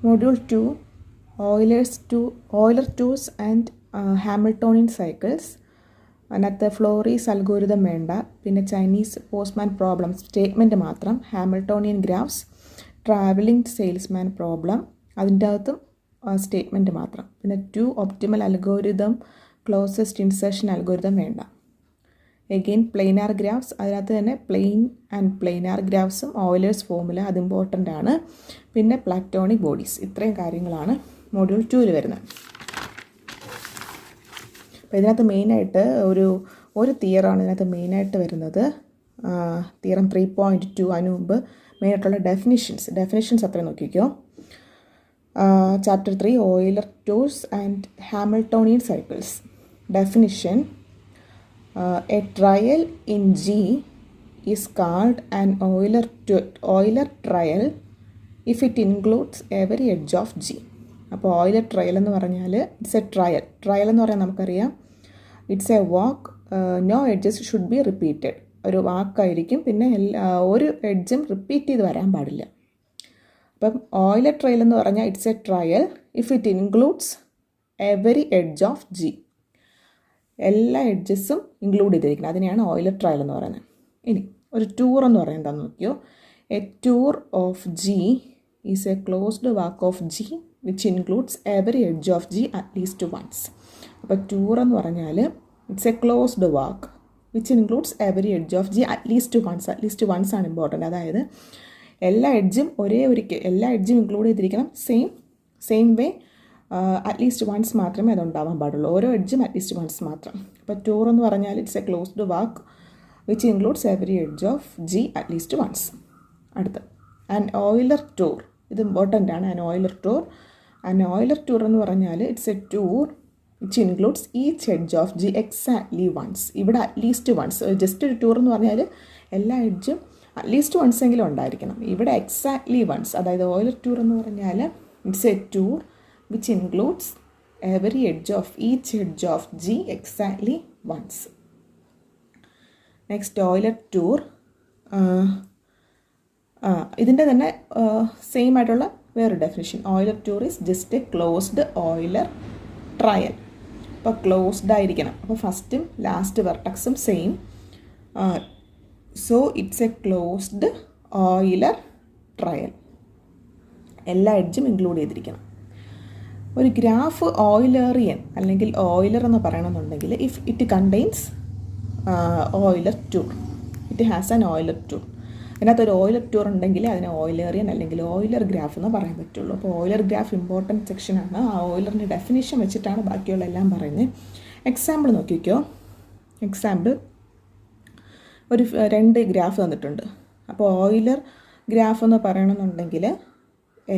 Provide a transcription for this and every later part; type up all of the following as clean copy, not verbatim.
Module 2, Euler tools and Hamiltonian cycles. അതിനകത്ത് ഫ്ലോറീസ് algorithm വേണ്ട, പിന്നെ ചൈനീസ് പോസ്റ്റ്മാൻ പ്രോബ്ലം സ്റ്റേറ്റ്മെൻറ്റ് മാത്രം, Hamiltonian graphs, travelling salesman problem അതിൻ്റെ അകത്തും സ്റ്റേറ്റ്മെൻറ്റ് മാത്രം, പിന്നെ 2 optimal algorithm, closest insertion algorithm വേണ്ട. എഗെയിൻ പ്ലെയിനാർ ഗ്രാഫ്സ്, അതിനകത്ത് തന്നെ പ്ലെയിൻ ആൻഡ് പ്ലെയിനാർ ഗ്രാഫ്സും ഓയിലേഴ്സ് ഫോർമുല അത് ഇമ്പോർട്ടൻ്റ് ആണ്, പിന്നെ പ്ലാറ്റോണിക് ബോഡീസ്. ഇത്രയും കാര്യങ്ങളാണ് മൊഡ്യൂൾ 2 വരുന്നത്. അപ്പോൾ ഇതിനകത്ത് മെയിനായിട്ട് ഒരു തിയറാണ് ഇതിനകത്ത് മെയിനായിട്ട് വരുന്നത്, തിയറം 3.2. അതിന് മുമ്പ് മെയിനായിട്ടുള്ള ഡെഫിനിഷൻസ് അത്രയും നോക്കിക്കോ. Chapter 3 Euler tools and Hamiltonian cycles. Definition: a trial in G is called an Euler trial if it includes every edge of G. അപ്പോൾ ഓയിലർ ട്രയൽ എന്ന് പറഞ്ഞാൽ ഇറ്റ്സ് എ ട്രയൽ എന്ന് പറയാൻ നമുക്കറിയാം, it's a walk, no edges should be repeated. ഒരു വാക്കായിരിക്കും, പിന്നെ ഒരു എഡ്ജും റിപ്പീറ്റ് ചെയ്ത് വരാൻ പാടില്ല. അപ്പം ഓയിലർ ട്രയൽ എന്ന് പറഞ്ഞാൽ it's a trial if it includes every edge of G. എല്ലാ എഡ്ജസും ഇൻക്ലൂഡ് ചെയ്തിരിക്കണം, അതിനെയാണ് ഓയിലർ ട്രയൽ എന്ന് പറയുന്നത്. ഇനി ഒരു ടൂർ എന്ന് പറയുന്നത് എന്താണെന്ന് നോക്കിയോ. A tour of G is a closed walk of G which includes every edge of G at least once. അപ്പോൾ ടൂർ എന്ന് പറഞ്ഞാൽ it's a closed walk which includes every edge of G at least once ആണ് important. അതായത് എല്ലാ എഡ്ജും എല്ലാ എഡ്ജും include ചെയ്തിരിക്കണം. സെയിം വേ അറ്റ്ലീസ്റ്റ് വൺസ് മാത്രമേ അതുണ്ടാവാൻ പാടുള്ളൂ. ഓരോ എഡ്ജും അറ്റ്ലീസ്റ്റ് വൺസ് മാത്രം. അപ്പോൾ ടൂർ എന്ന് പറഞ്ഞാൽ it's a closed walk which includes every edge of G at least once. അടുത്ത് ആൻ ഓയിലർ ടൂർ, ഇത് ഇമ്പോർട്ടൻ്റ് ആണ്. ആൻ ഓയിലർ ടൂർ എന്ന് പറഞ്ഞാൽ it's a tour which includes each edge of G exactly once. ഇവിടെ at least once, just ഒരു tour എന്ന് പറഞ്ഞാൽ എല്ലാ എഡ്ജും അറ്റ്ലീസ്റ്റ് വൺസ് എങ്കിലും ഉണ്ടായിരിക്കണം. ഇവിടെ എക്സാക്ട്ലി വൺസ്, അതായത് ഓയിലർ ടൂർ എന്ന് പറഞ്ഞാൽ it's a tour which includes every edge of each edge of G exactly once. Next, Euler tour. ഇതിൻ്റെ തന്നെ സെയിം ആയിട്ടുള്ള വേറൊരു definition. Euler tour is just a closed Euler trail. അപ്പോൾ closed ആയിരിക്കണം. അപ്പോൾ ഫസ്റ്റും ലാസ്റ്റ് വെർട്ടക്സും same. So it's a closed Euler trail. എല്ലാ എഡ്ജും ഇൻക്ലൂഡ് ചെയ്തിരിക്കണം. ഒരു ഗ്രാഫ് ഓയിലറിയൻ അല്ലെങ്കിൽ ഓയിലർ എന്ന് പറയണമെന്നുണ്ടെങ്കിൽ if it contains Euler tour, it has an Euler tour. അതിനകത്തൊരു ഓയിലർ ടൂർ ഉണ്ടെങ്കിൽ അതിനെ ഓയിലറിയൻ അല്ലെങ്കിൽ ഓയിലർ ഗ്രാഫ് എന്ന് പറയാൻ പറ്റുള്ളൂ. അപ്പോൾ ഓയിലർ ഗ്രാഫ് ഇമ്പോർട്ടൻറ്റ് സെക്ഷനാണ്. ആ ഓയിലറിൻ്റെ ഡെഫിനിഷൻ വെച്ചിട്ടാണ് ബാക്കിയുള്ള എല്ലാം പറയുന്നത്. എക്സാമ്പിൾ നോക്കിക്കോ. എക്സാമ്പിൾ, ഒരു 2 ഗ്രാഫ് തന്നിട്ടുണ്ട്. അപ്പോൾ ഓയിലർ ഗ്രാഫ് എന്ന് പറയണമെന്നുണ്ടെങ്കിൽ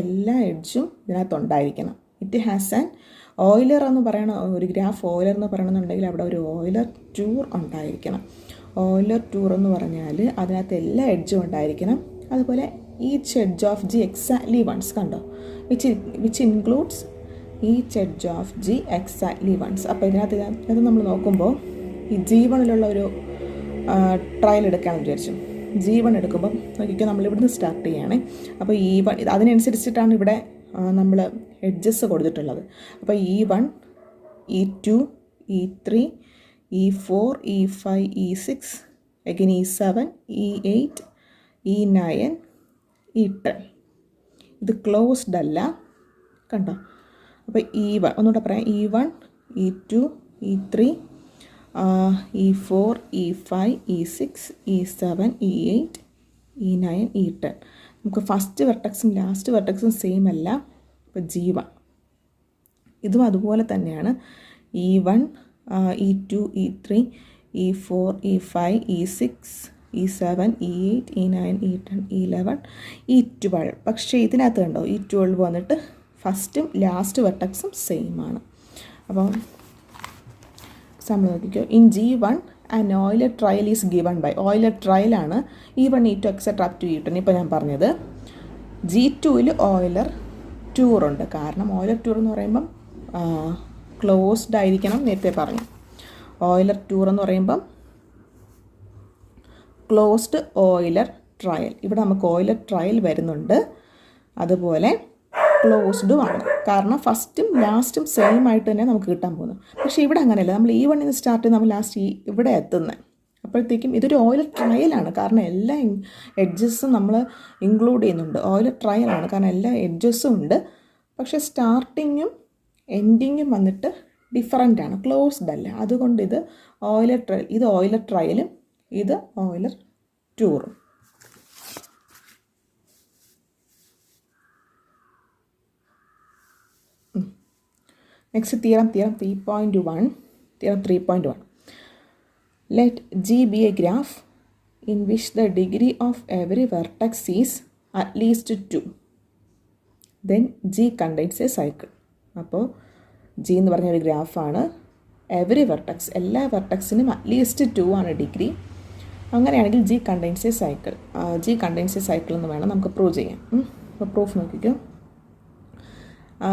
എല്ലാ എഡ്ജും ഇതിനകത്തുണ്ടായിരിക്കണം. ഇറ്റ് ഹാസ് ആൻ ഓയിലർ എന്ന് പറയണ ഒരു ഗ്രാഫ് ഓയിലർ എന്ന് പറയണമെന്നുണ്ടെങ്കിൽ അവിടെ ഒരു ഓയിലർ ടൂർ ഉണ്ടായിരിക്കണം. ഓയിലർ ടൂർ എന്ന് പറഞ്ഞാൽ അതിനകത്ത് എല്ലാ എഡ്ജും ഉണ്ടായിരിക്കണം. അതുപോലെ each edge of G exactly once, കണ്ടോ, which includes each edge of G exactly once. അപ്പോൾ ഇതിനകത്ത് നമ്മൾ നോക്കുമ്പോൾ ഈ G1 ഒരു ട്രയൽ എടുക്കാമെന്ന് വിചാരിച്ചു. G1 എടുക്കുമ്പം നോക്കിക്കോ, നമ്മളിവിടുന്ന് സ്റ്റാർട്ട് ചെയ്യുകയാണ്. അപ്പോൾ E1 അതിനനുസരിച്ചിട്ടാണ് ഇവിടെ നമ്മൾ എഡ്ജസ് കൊടുത്തിട്ടുള്ളത്. അപ്പോൾ E1, E2, E3, E4, E5, E6, again E7, E8, E9, E10. ഇത് ക്ലോസ്ഡ് അല്ല, കണ്ടോ. അപ്പോൾ E1 ഒന്നുകൂടെ പറയാം. E1, E2, E3, E4, E5, E6, E7, E8, E9, E10. നമുക്ക് ഫസ്റ്റ് വെർട്ടക്സും ലാസ്റ്റ് വെർട്ടക്സും സെയിം അല്ല. ഇപ്പോൾ G1 ഇതും അതുപോലെ തന്നെയാണ്. E1, E2, E3, E4, E5, E6, E7, E8, E9, E10, E11, E12. പക്ഷേ ഇതിനകത്ത് കണ്ടോ, E12 വന്നിട്ട് ഫസ്റ്റും ലാസ്റ്റ് വെർട്ടക്സും സെയിം ആണ്. അപ്പോൾ എക്സാമ്പിൾ നോക്കിക്കോ. In G1 an Euler trail is given by, Euler ട്രയലാണ് E1, E2 etcetera up to E10. ഇപ്പോൾ ഞാൻ പറഞ്ഞത് G2 ഓയിലർ ടൂറുണ്ട്. കാരണം ഓയിലർ ടൂർ എന്ന് പറയുമ്പം ക്ലോസ്ഡ് ആയിരിക്കണം, നേരത്തെ പറഞ്ഞു. ഓയിലർ ടൂർ എന്ന് പറയുമ്പം ക്ലോസ്ഡ് ഓയിലർ ട്രയൽ. ഇവിടെ നമുക്ക് ഓയിലർ ട്രയൽ വരുന്നുണ്ട്. അതുപോലെ ക്ലോസ്ഡും ആണ്. കാരണം ഫസ്റ്റും ലാസ്റ്റും സെയിം ആയിട്ട് തന്നെ നമുക്ക് കിട്ടാൻ പോകുന്നത്. പക്ഷേ ഇവിടെ അങ്ങനെയല്ല, നമ്മൾ E1 നിന്ന് സ്റ്റാർട്ട് ചെയ്ത് നമ്മൾ ലാസ്റ്റ് ഇവിടെ എത്തുന്നത്. അപ്പോഴത്തേക്കും ഇതൊരു ഓയിലർ ട്രയലാണ്. കാരണം എല്ലാ എഡ്ജസും നമ്മൾ ഇൻക്ലൂഡ് ചെയ്യുന്നുണ്ട്. ഓയിലർ ട്രയലാണ് കാരണം എല്ലാ എഡ്ജസും ഉണ്ട്. പക്ഷേ സ്റ്റാർട്ടിങ്ങും എൻഡിങ്ങും വന്നിട്ട് ഡിഫറൻ്റ് ആണ്, ക്ലോസ്ഡ് അല്ല. അതുകൊണ്ട് ഇത് ഓയിലർ ട്രയൽ, ഇത് ഓയിലർ ട്രയലും ഇത് ഓയിലർ ടൂറും. Next theorem 3.1. Theorem 3.1. Let G be a graph in which the degree of every vertex is at least 2. Then G contains a cycle. അപ്പോൾ G എന്ന് പറഞ്ഞൊരു ഗ്രാഫാണ്. എവറി വെർട്ടക്സ്, എല്ലാ വെർട്ടക്സിനും അറ്റ്ലീസ്റ്റ് 2 ആണ് degree. അങ്ങനെയാണെങ്കിൽ G contains a cycle. G contains a cycle എന്ന് വേണം നമുക്ക് prove ചെയ്യാം. അപ്പോൾ പ്രൂഫ് നോക്കിക്കോ.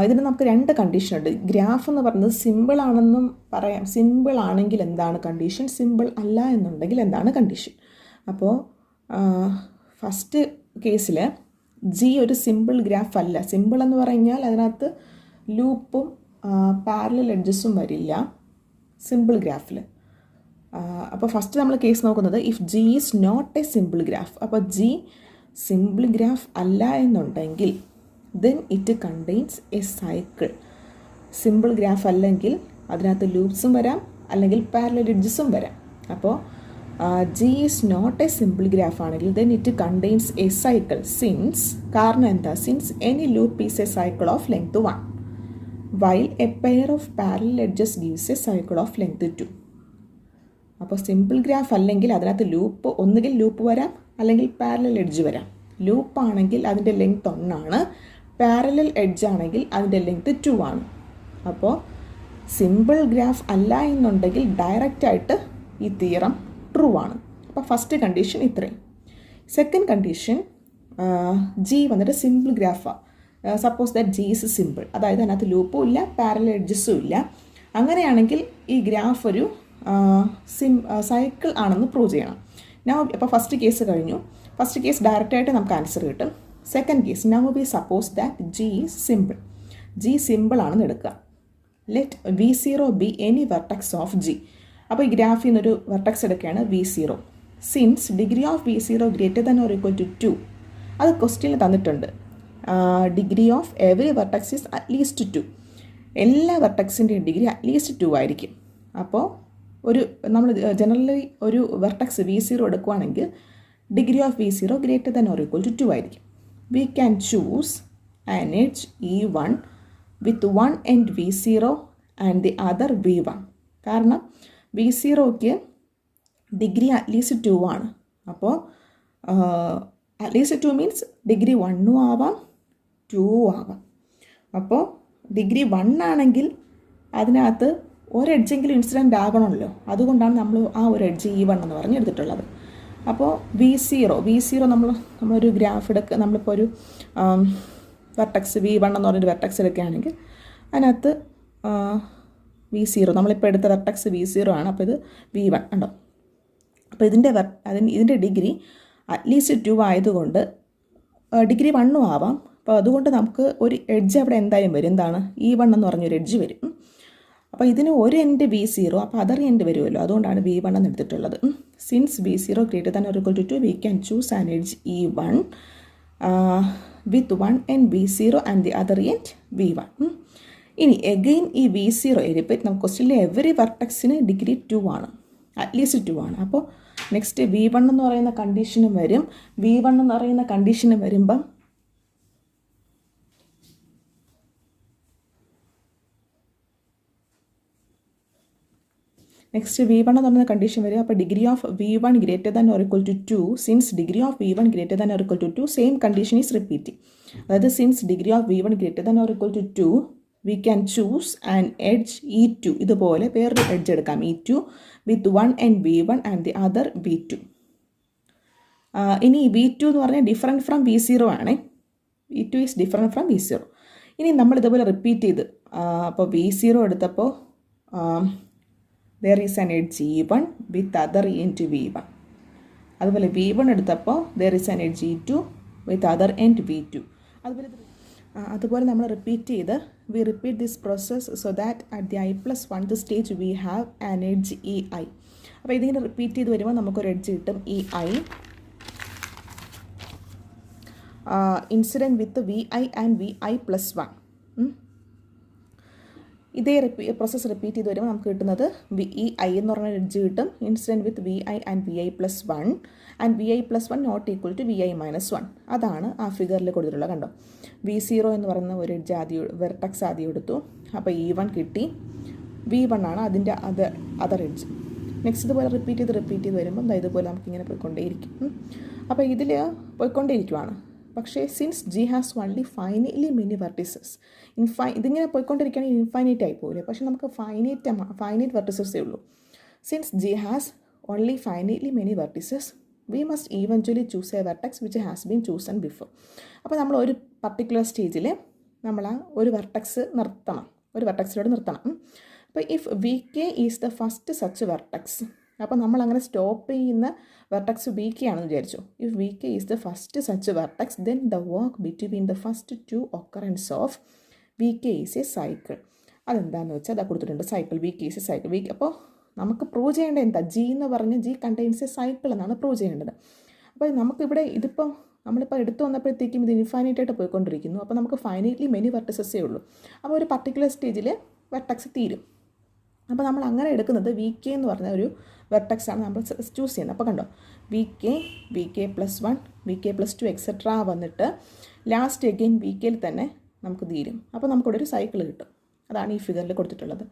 ഇതിന് നമുക്ക് 2 കണ്ടീഷനുണ്ട്. ഗ്രാഫ് എന്ന് പറയുന്നത് സിമ്പിൾ ആണെന്നും പറയാം. സിമ്പിൾ ആണെങ്കിൽ എന്താണ് കണ്ടീഷൻ, സിമ്പിൾ അല്ല എന്നുണ്ടെങ്കിൽ എന്താണ് കണ്ടീഷൻ. അപ്പോൾ ഫസ്റ്റ് കേസിൽ G ഒരു സിമ്പിൾ ഗ്രാഫ് അല്ല. സിമ്പിൾ എന്ന് പറഞ്ഞാൽ അതിനകത്ത് ലൂപ്പും പാരലൽ എഡ്ജസും വരില്ല സിമ്പിൾ ഗ്രാഫിൽ. അപ്പോൾ ഫസ്റ്റ് നമ്മൾ കേസ് നോക്കുന്നത് if G is not a simple graph. അപ്പോൾ G സിമ്പിൾ ഗ്രാഫ് അല്ല എന്നുണ്ടെങ്കിൽ then it contains a cycle. Simple graph അല്ലെങ്കിൽ അതിനകത്ത് ലൂപ്സും വരാം അല്ലെങ്കിൽ പാരലൽ എഡ്ജസും വരാം. അപ്പോൾ G is not a simple graph ആണെങ്കിൽ then it contains a cycle. Since, കാരണം എന്താ, since any loop is a cycle of length 1 while a pair of parallel edges gives a cycle of length 2. അപ്പോൾ simple graph അല്ലെങ്കിൽ അതിനകത്ത് loop, ഒന്നുകിൽ loop വരാം അല്ലെങ്കിൽ parallel edge വരാം. Loop ആണെങ്കിൽ അതിൻ്റെ ലെങ്ത് 1 ആണ്, പാരലൽ എഡ്ജ് ആണെങ്കിൽ അതിൻ്റെ ലെങ്ത് 2 ആണ്. അപ്പോൾ സിമ്പിൾ ഗ്രാഫ് അല്ല എന്നുണ്ടെങ്കിൽ ഡയറക്റ്റായിട്ട് ഈ തിയറം ട്രൂ ആണ്. അപ്പോൾ ഫസ്റ്റ് കണ്ടീഷൻ ഇത്രയും. സെക്കൻഡ് കണ്ടീഷൻ G വന്നിട്ട് സിമ്പിൾ ഗ്രാഫാണ്. Suppose that G is simple, അതായത് അതിനകത്ത് ലൂപ്പും ഇല്ല പാരലൽ എഡ്ജസും ഇല്ല. അങ്ങനെയാണെങ്കിൽ ഈ ഗ്രാഫ് ഒരു സൈക്കിൾ ആണെന്ന് പ്രൂവ് ചെയ്യണം. അപ്പോൾ ഫസ്റ്റ് കേസ് കഴിഞ്ഞു. ഫസ്റ്റ് കേസ് ഡയറക്റ്റായിട്ട് നമുക്ക് ആൻസർ കിട്ടും. Second case, now we suppose that G is simple. G simple ആണെന്ന് എടുക്കുക. Let V0 be any vertex of G. അപ്പോൾ ഈ ഗ്രാഫിൽ നിന്നൊരു വെർട്ടക്സ് എടുക്കുകയാണ് V0. Since degree of V0 greater than or equal to 2. അത് ക്വസ്റ്റ്യനിൽ തന്നിട്ടുണ്ട്. Degree of every vertex is at least 2. എല്ലാ വെർട്ടക്സിൻ്റെയും ഡിഗ്രി അറ്റ്ലീസ്റ്റ് 2 ആയിരിക്കും. അപ്പോൾ നമ്മൾ ജനറലി ഒരു വെർട്ടക്സ് V0 എടുക്കുകയാണെങ്കിൽ degree of V0 greater than or equal to 2 ആയിരിക്കും. We can choose an edge E1 with one end V0 and the other V1. കാരണം V0ക്ക് degree at least 2 ആണ്. അപ്പോൾ അറ്റ്ലീസ്റ്റ് 2 മീൻസ് ഡിഗ്രി 1 ആവാം 2 ആവാം. അപ്പോൾ ഡിഗ്രി 1 ആണെങ്കിൽ അതിനകത്ത് ഒരു എഡ്ജെങ്കിലും ഇൻസിഡൻ്റ് ആകണമല്ലോ. അതുകൊണ്ടാണ് നമ്മൾ ആ ഒരു എഡ്ജ് E1 എന്ന് പറഞ്ഞ് എടുത്തിട്ടുള്ളത്. അപ്പോൾ V0 നമ്മളൊരു ഗ്രാഫ് എടുക്കുക. നമ്മളിപ്പോൾ ഒരു വെർട്ടക്സ് V1 എന്ന് പറഞ്ഞൊരു വെർട്ടക്സ് എടുക്കുകയാണെങ്കിൽ അതിനകത്ത് V0 നമ്മളിപ്പോൾ എടുത്ത വെർട്ടക്സ് V0 ആണ്. അപ്പോൾ ഇത് V1 ഉണ്ടോ. അപ്പോൾ ഇതിൻ്റെ ഡിഗ്രി അറ്റ്ലീസ്റ്റ് 2 ആയതുകൊണ്ട് ഡിഗ്രി 1 ആവാം. അപ്പോൾ അതുകൊണ്ട് നമുക്ക് ഒരു എഡ്ജ് അവിടെ എന്തായാലും വരും. എന്താണ്, E1 എന്ന് പറഞ്ഞൊരു എഡ്ജ് വരും. അപ്പോൾ ഇതിന് ഒരു എൻഡ് V0, അപ്പോൾ അതർ എൻഡ് വരുമല്ലോ. അതുകൊണ്ടാണ് V1 എന്ന് എടുത്തിട്ടുള്ളത്. Since V0 greater than or equal to 2 we can choose an edge E1 with one end V0 and the other end V1. ഇനി എഗെയിൻ ഈ V0 റിപ്പീറ്റ്, നമുക്ക് ക്വസ്റ്റ്യനിലെ എവറി വെർട്ടക്സിന് ഡിഗ്രി 2 ആണ്, at least 2 ആണ്. അപ്പോൾ നെക്സ്റ്റ് V1 എന്ന് പറയുന്ന കണ്ടീഷനും വരും. V1 എന്ന് പറയുന്ന കണ്ടീഷന് വരുമ്പം നെക്സ്റ്റ് V1 എന്ന് പറയുന്ന കണ്ടീഷൻ വരും. അപ്പോൾ degree of V1 greater than or equal to 2. Since degree of V1 greater than or equal to 2 same condition is repeating. അതായത് since degree of V1 greater than or equal to 2 we can choose an edge E2. ഇതുപോലെ വേറൊരു edge എടുക്കാം E2 with one end V1 and the other V2. ഇനി V2 എന്ന് പറഞ്ഞാൽ different from V0 ആണ്. V2 is different from V0. ഇനി നമ്മൾ ഇതുപോലെ റിപ്പീറ്റ് ചെയ്ത് അപ്പോൾ V0 എടുത്തപ്പോൾ there is an edge E1 with other end V1. അതുപോലെ V1 എടുത്തപ്പോൾ there is an edge E2 with other end V2. അതുപോലെ അതുപോലെ നമ്മൾ റിപ്പീറ്റ് ചെയ്ത് we repeat this process so that at the i+1 stage we have an edge E I. അപ്പോൾ ഇതിങ്ങനെ repeat ചെയ്ത് വരുമ്പോൾ നമുക്കൊരു എഡ്ജ് കിട്ടും E I incident with V I and V ഐ+1. ഇതേ പ്രോസസ്സ് റിപ്പീറ്റ് ചെയ്ത് വരുമ്പോൾ നമുക്ക് കിട്ടുന്നത് ഇ ഐ എന്ന് പറഞ്ഞ എഡ്ജ് കിട്ടും incident with V I and V ഐ+1 ആൻഡ് വി ഐ+1 നോട്ട് ഈക്വൽ ടു വി ഐ-1. അതാണ് ആ ഫിഗറിൽ കൊടുത്തിട്ടുള്ളത്. കണ്ടോ, V0 എന്ന് പറയുന്ന ഒരു എഡ്ജ് വെർട്ടക്സ് ആദ്യം എടുത്തു. അപ്പോൾ E1 കിട്ടി. V1 ആണ് അതിൻ്റെ അതർ എഡ്ജ്. നെക്സ്റ്റ് ഇതുപോലെ റിപ്പീറ്റ് ചെയ്ത് വരുമ്പം ഇതുപോലെ നമുക്കിങ്ങനെ പോയിക്കൊണ്ടേയിരിക്കും. അപ്പോൾ ഇതിൽ പോയിക്കൊണ്ടേയിരിക്കുവാണ്. പക്ഷേ since G has only finitely many vertices, ഇതിങ്ങനെ പോയിക്കൊണ്ടിരിക്കുകയാണെങ്കിൽ ഇൻഫൈനൈറ്റ് ആയി പോകില്ലേ. പക്ഷേ നമുക്ക് ഫൈനൈറ്റ് വെർട്ടിസസേ ഉള്ളൂ. Since G has only finitely many vertices we must eventually choose A vertex which has been chosen before. അപ്പോൾ നമ്മൾ ഒരു പർട്ടിക്കുലർ സ്റ്റേജിൽ നമ്മൾ ആ ഒരു വെർട്ടക്സിലോട് നിർത്തണം. അപ്പോൾ if V K is the first such vertex, അപ്പോൾ നമ്മൾ അങ്ങനെ സ്റ്റോപ്പ് ചെയ്യുന്ന വെർട്ടക്സ് വി കെ ആണെന്ന് വിചാരിച്ചു. If V K is the first such vertex then the walk between the first 2 occurrence of V K is a cycle. അതെന്താണെന്ന് വെച്ചാൽ അത് കൊടുത്തിട്ടുണ്ട്, cycle v K is a cycle. അപ്പോൾ നമുക്ക് prove ചെയ്യേണ്ടത് എന്താ, ജി എന്ന് പറഞ്ഞ് ജി കണ്ടെയ്ൻസ് എ സൈക്കിൾ എന്നാണ് പ്രൂവ് ചെയ്യേണ്ടത്. അപ്പോൾ നമുക്കിവിടെ ഇതിപ്പോൾ നമ്മളിപ്പോൾ എടുത്തു വന്നപ്പോഴത്തേക്കും ഇത് ഇൻഫൈനൈറ്റ് ആയിട്ട് പോയിക്കൊണ്ടിരിക്കുന്നു. അപ്പോൾ നമുക്ക് ഫൈനൈറ്റ്ലി മെനി വെർട്ടിസസേ ഉള്ളൂ. അപ്പോൾ ഒരു പർട്ടിക്കുലർ സ്റ്റേജിൽ വെർട്ടക്സ് തീരും. അപ്പോൾ നമ്മൾ അങ്ങനെ എടുക്കുന്നത് വി കെ എന്ന് പറഞ്ഞ ഒരു വെർട്ടക്സാണ് നമ്മൾ ചൂസ് ചെയ്യുന്നത്. അപ്പോൾ കണ്ടോ, വി കെ+1 വി കെ+2 എക്സെട്ര വന്നിട്ട് ലാസ്റ്റ് അഗെയിൻ വി കെയിൽ തന്നെ നമുക്ക് തീരും. അപ്പോൾ നമുക്കിവിടെ ഒരു സൈക്കിൾ കിട്ടും. അതാണ് ഈ ഫിഗറിൽ കൊടുത്തിട്ടുള്ളത്,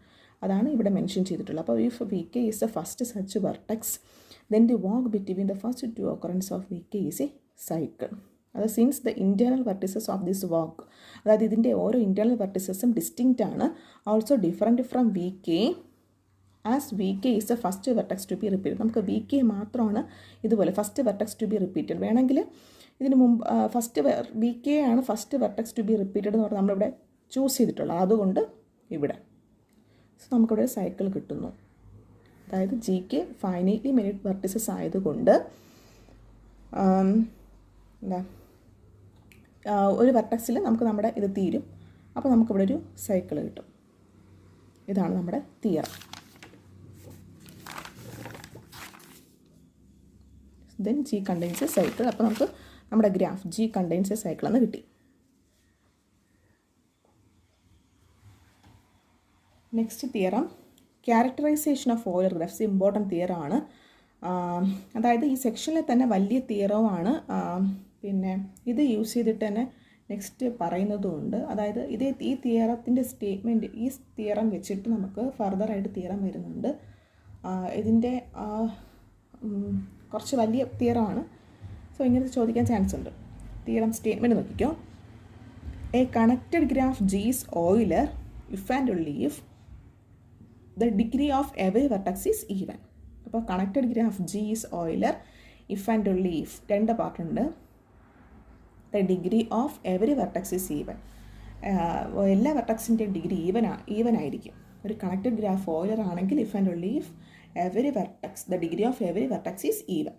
അതാണ് ഇവിടെ മെൻഷൻ ചെയ്തിട്ടുള്ളത്. അപ്പോൾ if V K is the first such vertex then the walk between the first 2 occurrence of V K is a cycle. അത് since the internal vertices of this walk, അതായത് ഇതിൻ്റെ ഓരോ ഇൻറ്റേർണൽ വെർട്ടിസസും ഡിസ്റ്റിങ്ക്റ്റ് ആണ്, also different from V K as V K is the first vertex to be repeated. നമുക്ക് V K മാത്രമാണ് ഇതുപോലെ first vertex to be repeated. വേണമെങ്കിൽ ഇതിന് മുമ്പ് വി കെ ആണ് first vertex to be repeated എന്ന് പറഞ്ഞാൽ നമ്മളിവിടെ ചൂസ് ചെയ്തിട്ടുള്ളത്. അതുകൊണ്ട് ഇവിടെ നമുക്കിവിടെ സൈക്കിൾ കിട്ടുന്നു. അതായത് G K finitely many vertices ആയതുകൊണ്ട് ഒരു വെർട്ടക്സിൽ നമുക്ക് നമ്മുടെ ഇത് തീരും. അപ്പോൾ നമുക്കിവിടെ ഒരു സൈക്കിൾ കിട്ടും. ഇതാണ് നമ്മുടെ theorem. Then G contains a cycle. അപ്പോൾ നമുക്ക് നമ്മുടെ graph G contains a cycle എന്ന് കിട്ടി. Next theorem characterization of Euler graphs. Important തിയറമാണ്. അതായത് ഈ സെക്ഷനിൽ തന്നെ വലിയ തിയറമാണ്. പിന്നെ ഇത് യൂസ് ചെയ്തിട്ട് തന്നെ നെക്സ്റ്റ് പറയുന്നതുമുണ്ട്. അതായത് ഈ തിയറത്തിൻ്റെ സ്റ്റേറ്റ്മെൻറ്റ്, ഈ തിയറം വെച്ചിട്ട് നമുക്ക് ഫർദറായിട്ട് തിയറം വരുന്നുണ്ട്. ഇതിൻ്റെ കുറച്ച് വലിയ തിയറമാണ്. സോ ഇങ്ങനെ ചോദിക്കാൻ ചാൻസ് ഉണ്ട്. തിയറം സ്റ്റേറ്റ്മെൻറ്റ് നോക്കിക്കോ. A connected graph G is Euler if and only if the degree of every vertex is even. അപ്പോൾ connected graph G is Euler if and only if രണ്ട് പാർട്ടുണ്ട്. The degree of every vertex is even. എല്ലാ വെർട്ടക്സിൻ്റെ degree even ആയിരിക്കും. ഒരു connected graph Euler ആണെങ്കിൽ if and only if every vertex, the degree of every vertex is even.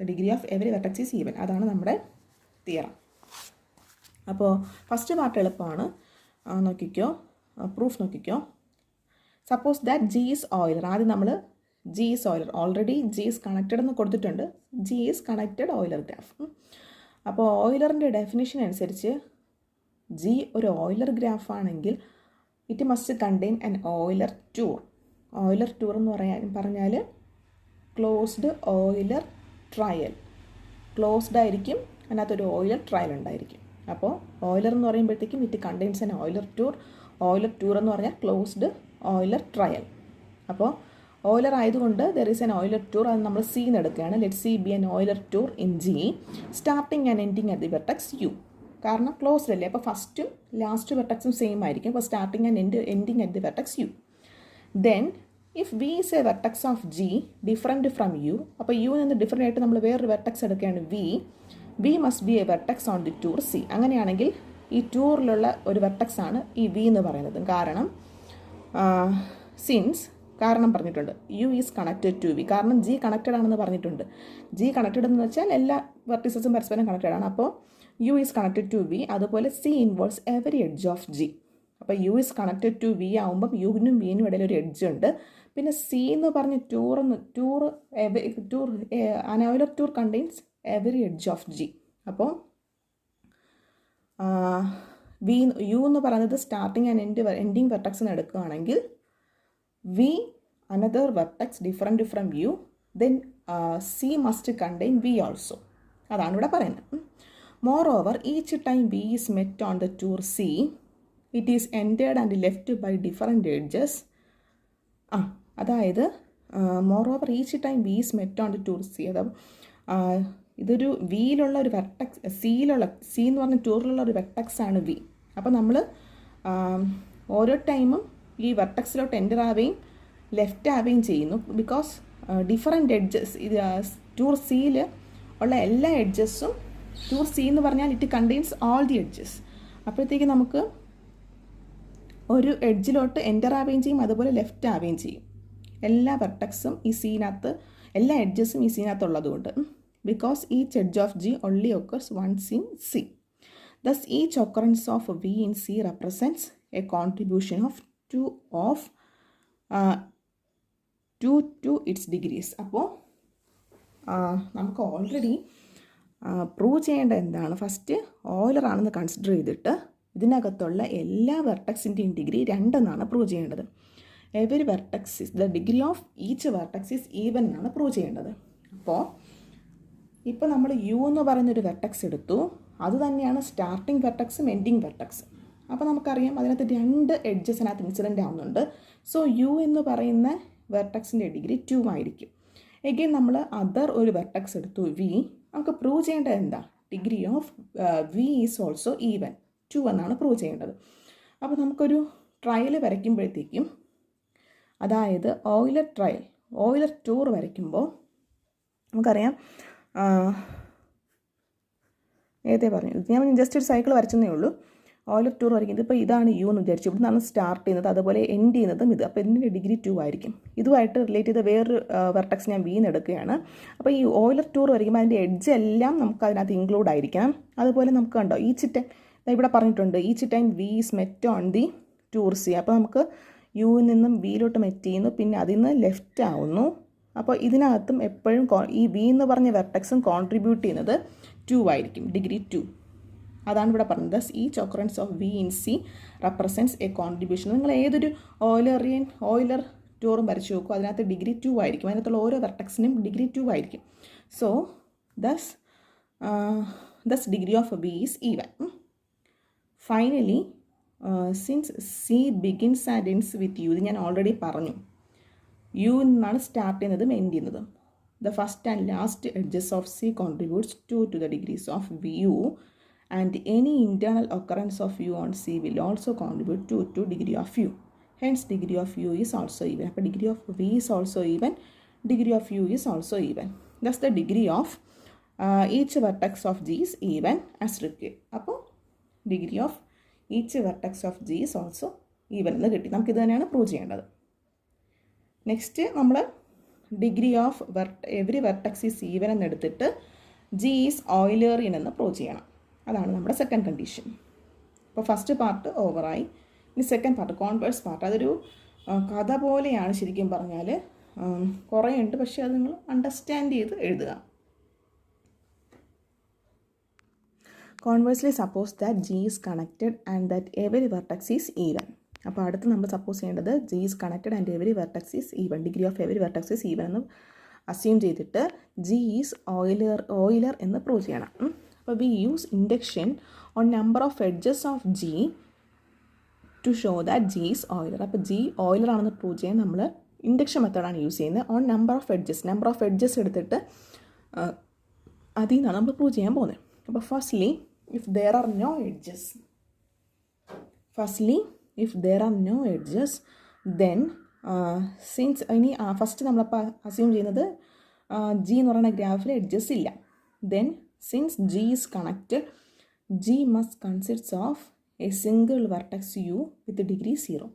The degree of every vertex is even. അതാണ് നമ്മുടെ theorem. അപ്പോൾ first part എളുപ്പമാണ്. നോക്കിക്കോ, പ്രൂഫ് നോക്കിക്കോ. Suppose that G is Euler. ആദ്യം നമ്മൾ G is Euler, already G is connected എന്ന് കൊടുത്തിട്ടുണ്ട്. G is connected Euler graph. അപ്പോൾ ഓയിലറിൻ്റെ ഡെഫിനിഷൻ അനുസരിച്ച് ജി ഒരു ഓയിലർ ഗ്രാഫ് ആണെങ്കിൽ it must contain an Euler tour. Euler tour എന്ന് പറഞ്ഞാൽ ക്ലോസ്ഡ് ഓയിലർ ട്രയൽ. ക്ലോസ്ഡ് ആയിരിക്കും, അതിനകത്തൊരു ഓയിലർ ട്രയൽ ഉണ്ടായിരിക്കും. അപ്പോൾ ഓയിലർ എന്ന് പറയുമ്പോഴത്തേക്കും it contains an Euler tour. Euler tour എന്ന് പറഞ്ഞാൽ ക്ലോസ്ഡ് ഓയിലർ ട്രയൽ. അപ്പോൾ ഓയിലർ ആയതുകൊണ്ട് there is an Euler tour. അത് നമ്മൾ സി എന്ന് എടുക്കുകയാണ്. Let C be an Euler tour in G starting and ending at the vertex u. കാരണം closed അല്ലേ, അപ്പോൾ ഫസ്റ്റും ലാസ്റ്റ് വെർട്ടക്സും സെയിം ആയിരിക്കും. അപ്പോൾ starting and ending at the vertex u. Then if v is a vertex of G different from U, അപ്പോൾ U നിന്ന് different ആയിട്ട് നമ്മൾ വേറൊരു വെർട്ടക്സ് എടുക്കുകയാണ് we must be A vertex on the tour C. അങ്ങനെയാണെങ്കിൽ ഈ ടൂറിലുള്ള ഒരു വെർട്ടക്സ് ആണ് ഈ വി എന്ന് പറയുന്നത്. കാരണം സിൻസ് കാരണം പറഞ്ഞിട്ടുണ്ട്. U is connected to v, കാരണം ജി കണക്റ്റഡ് ആണെന്ന് പറഞ്ഞിട്ടുണ്ട്. ജി കണക്റ്റഡ് എന്ന് വെച്ചാൽ എല്ലാ വെർട്ടിസസും പരസ്പരം കണക്റ്റഡ് ആണ്. അപ്പോൾ U is connected to V. അതുപോലെ C involves every edge of G. അപ്പോൾ U is connected to V ആകുമ്പം യുവിനും വിനും ഇടയിൽ ഒരു എഡ്ജ് ഉണ്ട്. പിന്നെ സി എന്ന് പറഞ്ഞ് tour an Euler tour contains every edge of G. അപ്പോൾ യു എന്ന് പറയുന്നത് സ്റ്റാർട്ടിങ് ആൻഡ് എൻഡിങ് വെർട്ടക്സിന് എടുക്കുകയാണെങ്കിൽ V another vertex different from U, then C must contain V also. അതാണ് ഇവിടെ പറയുന്നത്. Moreover each time V is met on the tour C, it is entered and left by different edges. അതായത് moreover each time V is met on the tour C, അതായത് ഇതൊരു വിയിലുള്ള ഒരു vertex, C എന്ന് പറഞ്ഞ ടൂറിലുള്ള ഒരു vertex ആണ് V. അപ്പോൾ നമ്മൾ ഓരോ ടൈമും ഈ വെർട്ടക്സിലോട്ട് എൻ്റർ ആവുകയും ലെഫ്റ്റ് ആവുകയും ചെയ്യുന്നു. ബിക്കോസ് ഡിഫറെൻറ്റ് എഡ്ജസ്, ഇത് ടൂർ സിയിൽ ഉള്ള എല്ലാ എഡ്ജസും, ടൂർ സി എന്ന് പറഞ്ഞാൽ it contains all the edges. അപ്പോഴത്തേക്ക് നമുക്ക് ഒരു എഡ്ജിലോട്ട് എൻ്റർ ആവുകയും ചെയ്യും, അതുപോലെ ലെഫ്റ്റ് ആവുകയും ചെയ്യും. എല്ലാ വെർട്ടക്സും ഈ സീനകത്ത്, എല്ലാ എഡ്ജസും ഈ സീനകത്തുള്ളതുകൊണ്ട്. Because each edge of G only occurs once in C. Thus, each occurrence of V in C represents a contribution of 2 to its degrees. അപ്പോൾ നമുക്ക് ഓൾറെഡി പ്രൂവ് ചെയ്യേണ്ട എന്താണ്? ഫസ്റ്റ് ഓയിലർ ആണെന്ന് കൺസിഡർ ചെയ്തിട്ട് ഇതിനകത്തുള്ള എല്ലാ വെർട്ടക്സിൻ്റെയും ഡിഗ്രി 2 എന്നാണ് പ്രൂവ് ചെയ്യേണ്ടത്. Every vertex is the degree of each vertex is even എന്നാണ് പ്രൂവ് ചെയ്യേണ്ടത്. അപ്പോൾ ഇപ്പോൾ നമ്മൾ യു എന്ന് പറയുന്നൊരു വെർട്ടക്സ് എടുത്തു, അത് തന്നെയാണ് സ്റ്റാർട്ടിംഗ് വെർട്ടക്സും എൻഡിങ് വെർട്ടക്സും. അപ്പോൾ നമുക്കറിയാം അതിനകത്ത് 2 എഡ്ജസിനകത്ത് ഇൻസിഡൻ്റ് ആവുന്നുണ്ട്. സോ യു എന്ന് പറയുന്ന വെർട്ടക്സിൻ്റെ ഡിഗ്രി 2 ആയിരിക്കും. എഗെയിൻ നമ്മൾ അതർ ഒരു വെർട്ടക്സ് എടുത്തു വി, നമുക്ക് പ്രൂവ് ചെയ്യേണ്ടത് എന്താ? Degree of v is also even, 2 എന്നാണ് പ്രൂവ് ചെയ്യേണ്ടത്. അപ്പോൾ നമുക്കൊരു ട്രയൽ വരയ്ക്കുമ്പോഴത്തേക്കും, അതായത് ഓയിലർ ടൂർ വരയ്ക്കുമ്പോൾ നമുക്കറിയാം, നേരത്തെ പറഞ്ഞു, ഞാൻ ജസ്റ്റ് ഒരു സൈക്കിൾ വരച്ചെന്നേ ഉള്ളൂ. ഓയിലർ ടൂർ വരയ്ക്കുന്നത് ഇപ്പോൾ ഇതാണ് യു എന്ന് വിചാരിച്ചു, ഇവിടെ നിന്നാണ് സ്റ്റാർട്ട് ചെയ്യുന്നത്, അതുപോലെ എൻഡ് ചെയ്യുന്നതും ഇത്. അപ്പോൾ ഇതിൻ്റെ ഡിഗ്രി 2 ആയിരിക്കും. ഇതുമായിട്ട് റിലേറ്റ് ചെയ്ത വേറൊരു വെർട്ടക്സ് ഞാൻ വിന്ന് എടുക്കുകയാണ്. അപ്പോൾ ഈ ഓയിലർ ടൂർ വരയ്ക്കുമ്പോൾ അതിൻ്റെ എഡ്ജ് എല്ലാം നമുക്ക് അതിനകത്ത് ഇൻക്ലൂഡ് ആയിരിക്കണം. അതുപോലെ നമുക്ക് കണ്ടോ ഈച്ച് ടൈം ഇവിടെ പറഞ്ഞിട്ടുണ്ട്, each time V is met on the tour C. അപ്പോൾ നമുക്ക് യുവിൽ നിന്നും വിയിലോട്ട് മെറ്റ് ചെയ്യുന്നു, പിന്നെ അതിൽ നിന്ന് ലെഫ്റ്റ് ആവുന്നു. അപ്പോൾ ഇതിനകത്തും എപ്പോഴും ഈ വി എന്ന് പറഞ്ഞ വെർട്ടക്സും കോൺട്രിബ്യൂട്ട് ചെയ്യുന്നത് 2 ആയിരിക്കും, ഡിഗ്രി 2. അതാണ് ഇവിടെ പറഞ്ഞത്. Thus each occurrence of v in C represents a contribution. നിങ്ങൾ ഏതൊരു ഓയിലർ ടൂറും വരച്ച് നോക്കും, അതിനകത്ത് ഡിഗ്രി 2 ആയിരിക്കും. അതിനകത്തുള്ള ഓരോ വെർട്ടക്സിനും ഡിഗ്രി 2 ആയിരിക്കും. So thus degree of v is even. Finally since C begins and ends with u, ഇത് ഞാൻ ഓൾറെഡി പറഞ്ഞു, യു നിന്നാണ് സ്റ്റാർട്ട് ചെയ്യുന്നതും എൻഡ് ചെയ്യുന്നതും. The first and last edges of C contributes 2 to the degrees of VU, and any internal occurrence of U on C will also contribute 2 to degree of U. Hence, degree of U is also even. അപ്പോൾ degree of V is also even, degree of U is also even. Thus, the degree of each vertex of G is even as required. അപ്പോൾ degree of each vertex of G is also even എന്ന് കിട്ടി. നമുക്കിത് തന്നെയാണ് prove ചെയ്യേണ്ടത്. Next നമ്മൾ degree of every vertex is even എന്നെടുത്തിട്ട് G is Eulerian എന്ന് prove ചെയ്യണം. അതാണ് നമ്മുടെ സെക്കൻഡ് കണ്ടീഷൻ. അപ്പോൾ ഫസ്റ്റ് പാർട്ട് ഓവറായി. ഇനി സെക്കൻഡ് പാർട്ട്, കോൺവേഴ്സ് പാർട്ട്. അതൊരു കഥ പോലെയാണ് ശരിക്കും പറഞ്ഞാൽ. കുറേ ഉണ്ട്, പക്ഷേ അത് നിങ്ങൾ അണ്ടർസ്റ്റാൻഡ് ചെയ്ത് എഴുതുക. Conversely suppose that G is connected and that every vertex is even. അപ്പോൾ അടുത്ത് നമ്മൾ സപ്പോസ് ചെയ്യേണ്ടത് G is connected and every vertex is even, degree of every vertex is even എന്ന് അസ്യൂം ചെയ്തിട്ട് ജി ഈസ് ഓയിലർ എന്ന് prove ചെയ്യണം. അപ്പോൾ we use induction on number of edges of G to show that G is Euler. അപ്പോൾ G Euler ആണെന്ന് prove ചെയ്യാൻ നമ്മൾ induction മെത്തേഡാണ് യൂസ് ചെയ്യുന്നത്. ഓൺ നമ്പർ ഓഫ് എഡ്ജസ് എടുത്തിട്ട് അതിൽ നിന്നാണ് നമ്മൾ പ്രൂവ് ചെയ്യാൻ പോകുന്നത്. അപ്പോൾ firstly if there are no edges, then since ഇനി ഫസ്റ്റ് നമ്മളപ്പോൾ അസ്യൂം ചെയ്യുന്നത് ജി എന്ന് പറയുന്ന ഗ്രാഫിൽ എഡ്ജസ് ഇല്ല. Then since G is connected, G must consist of a single vertex u with degree 0.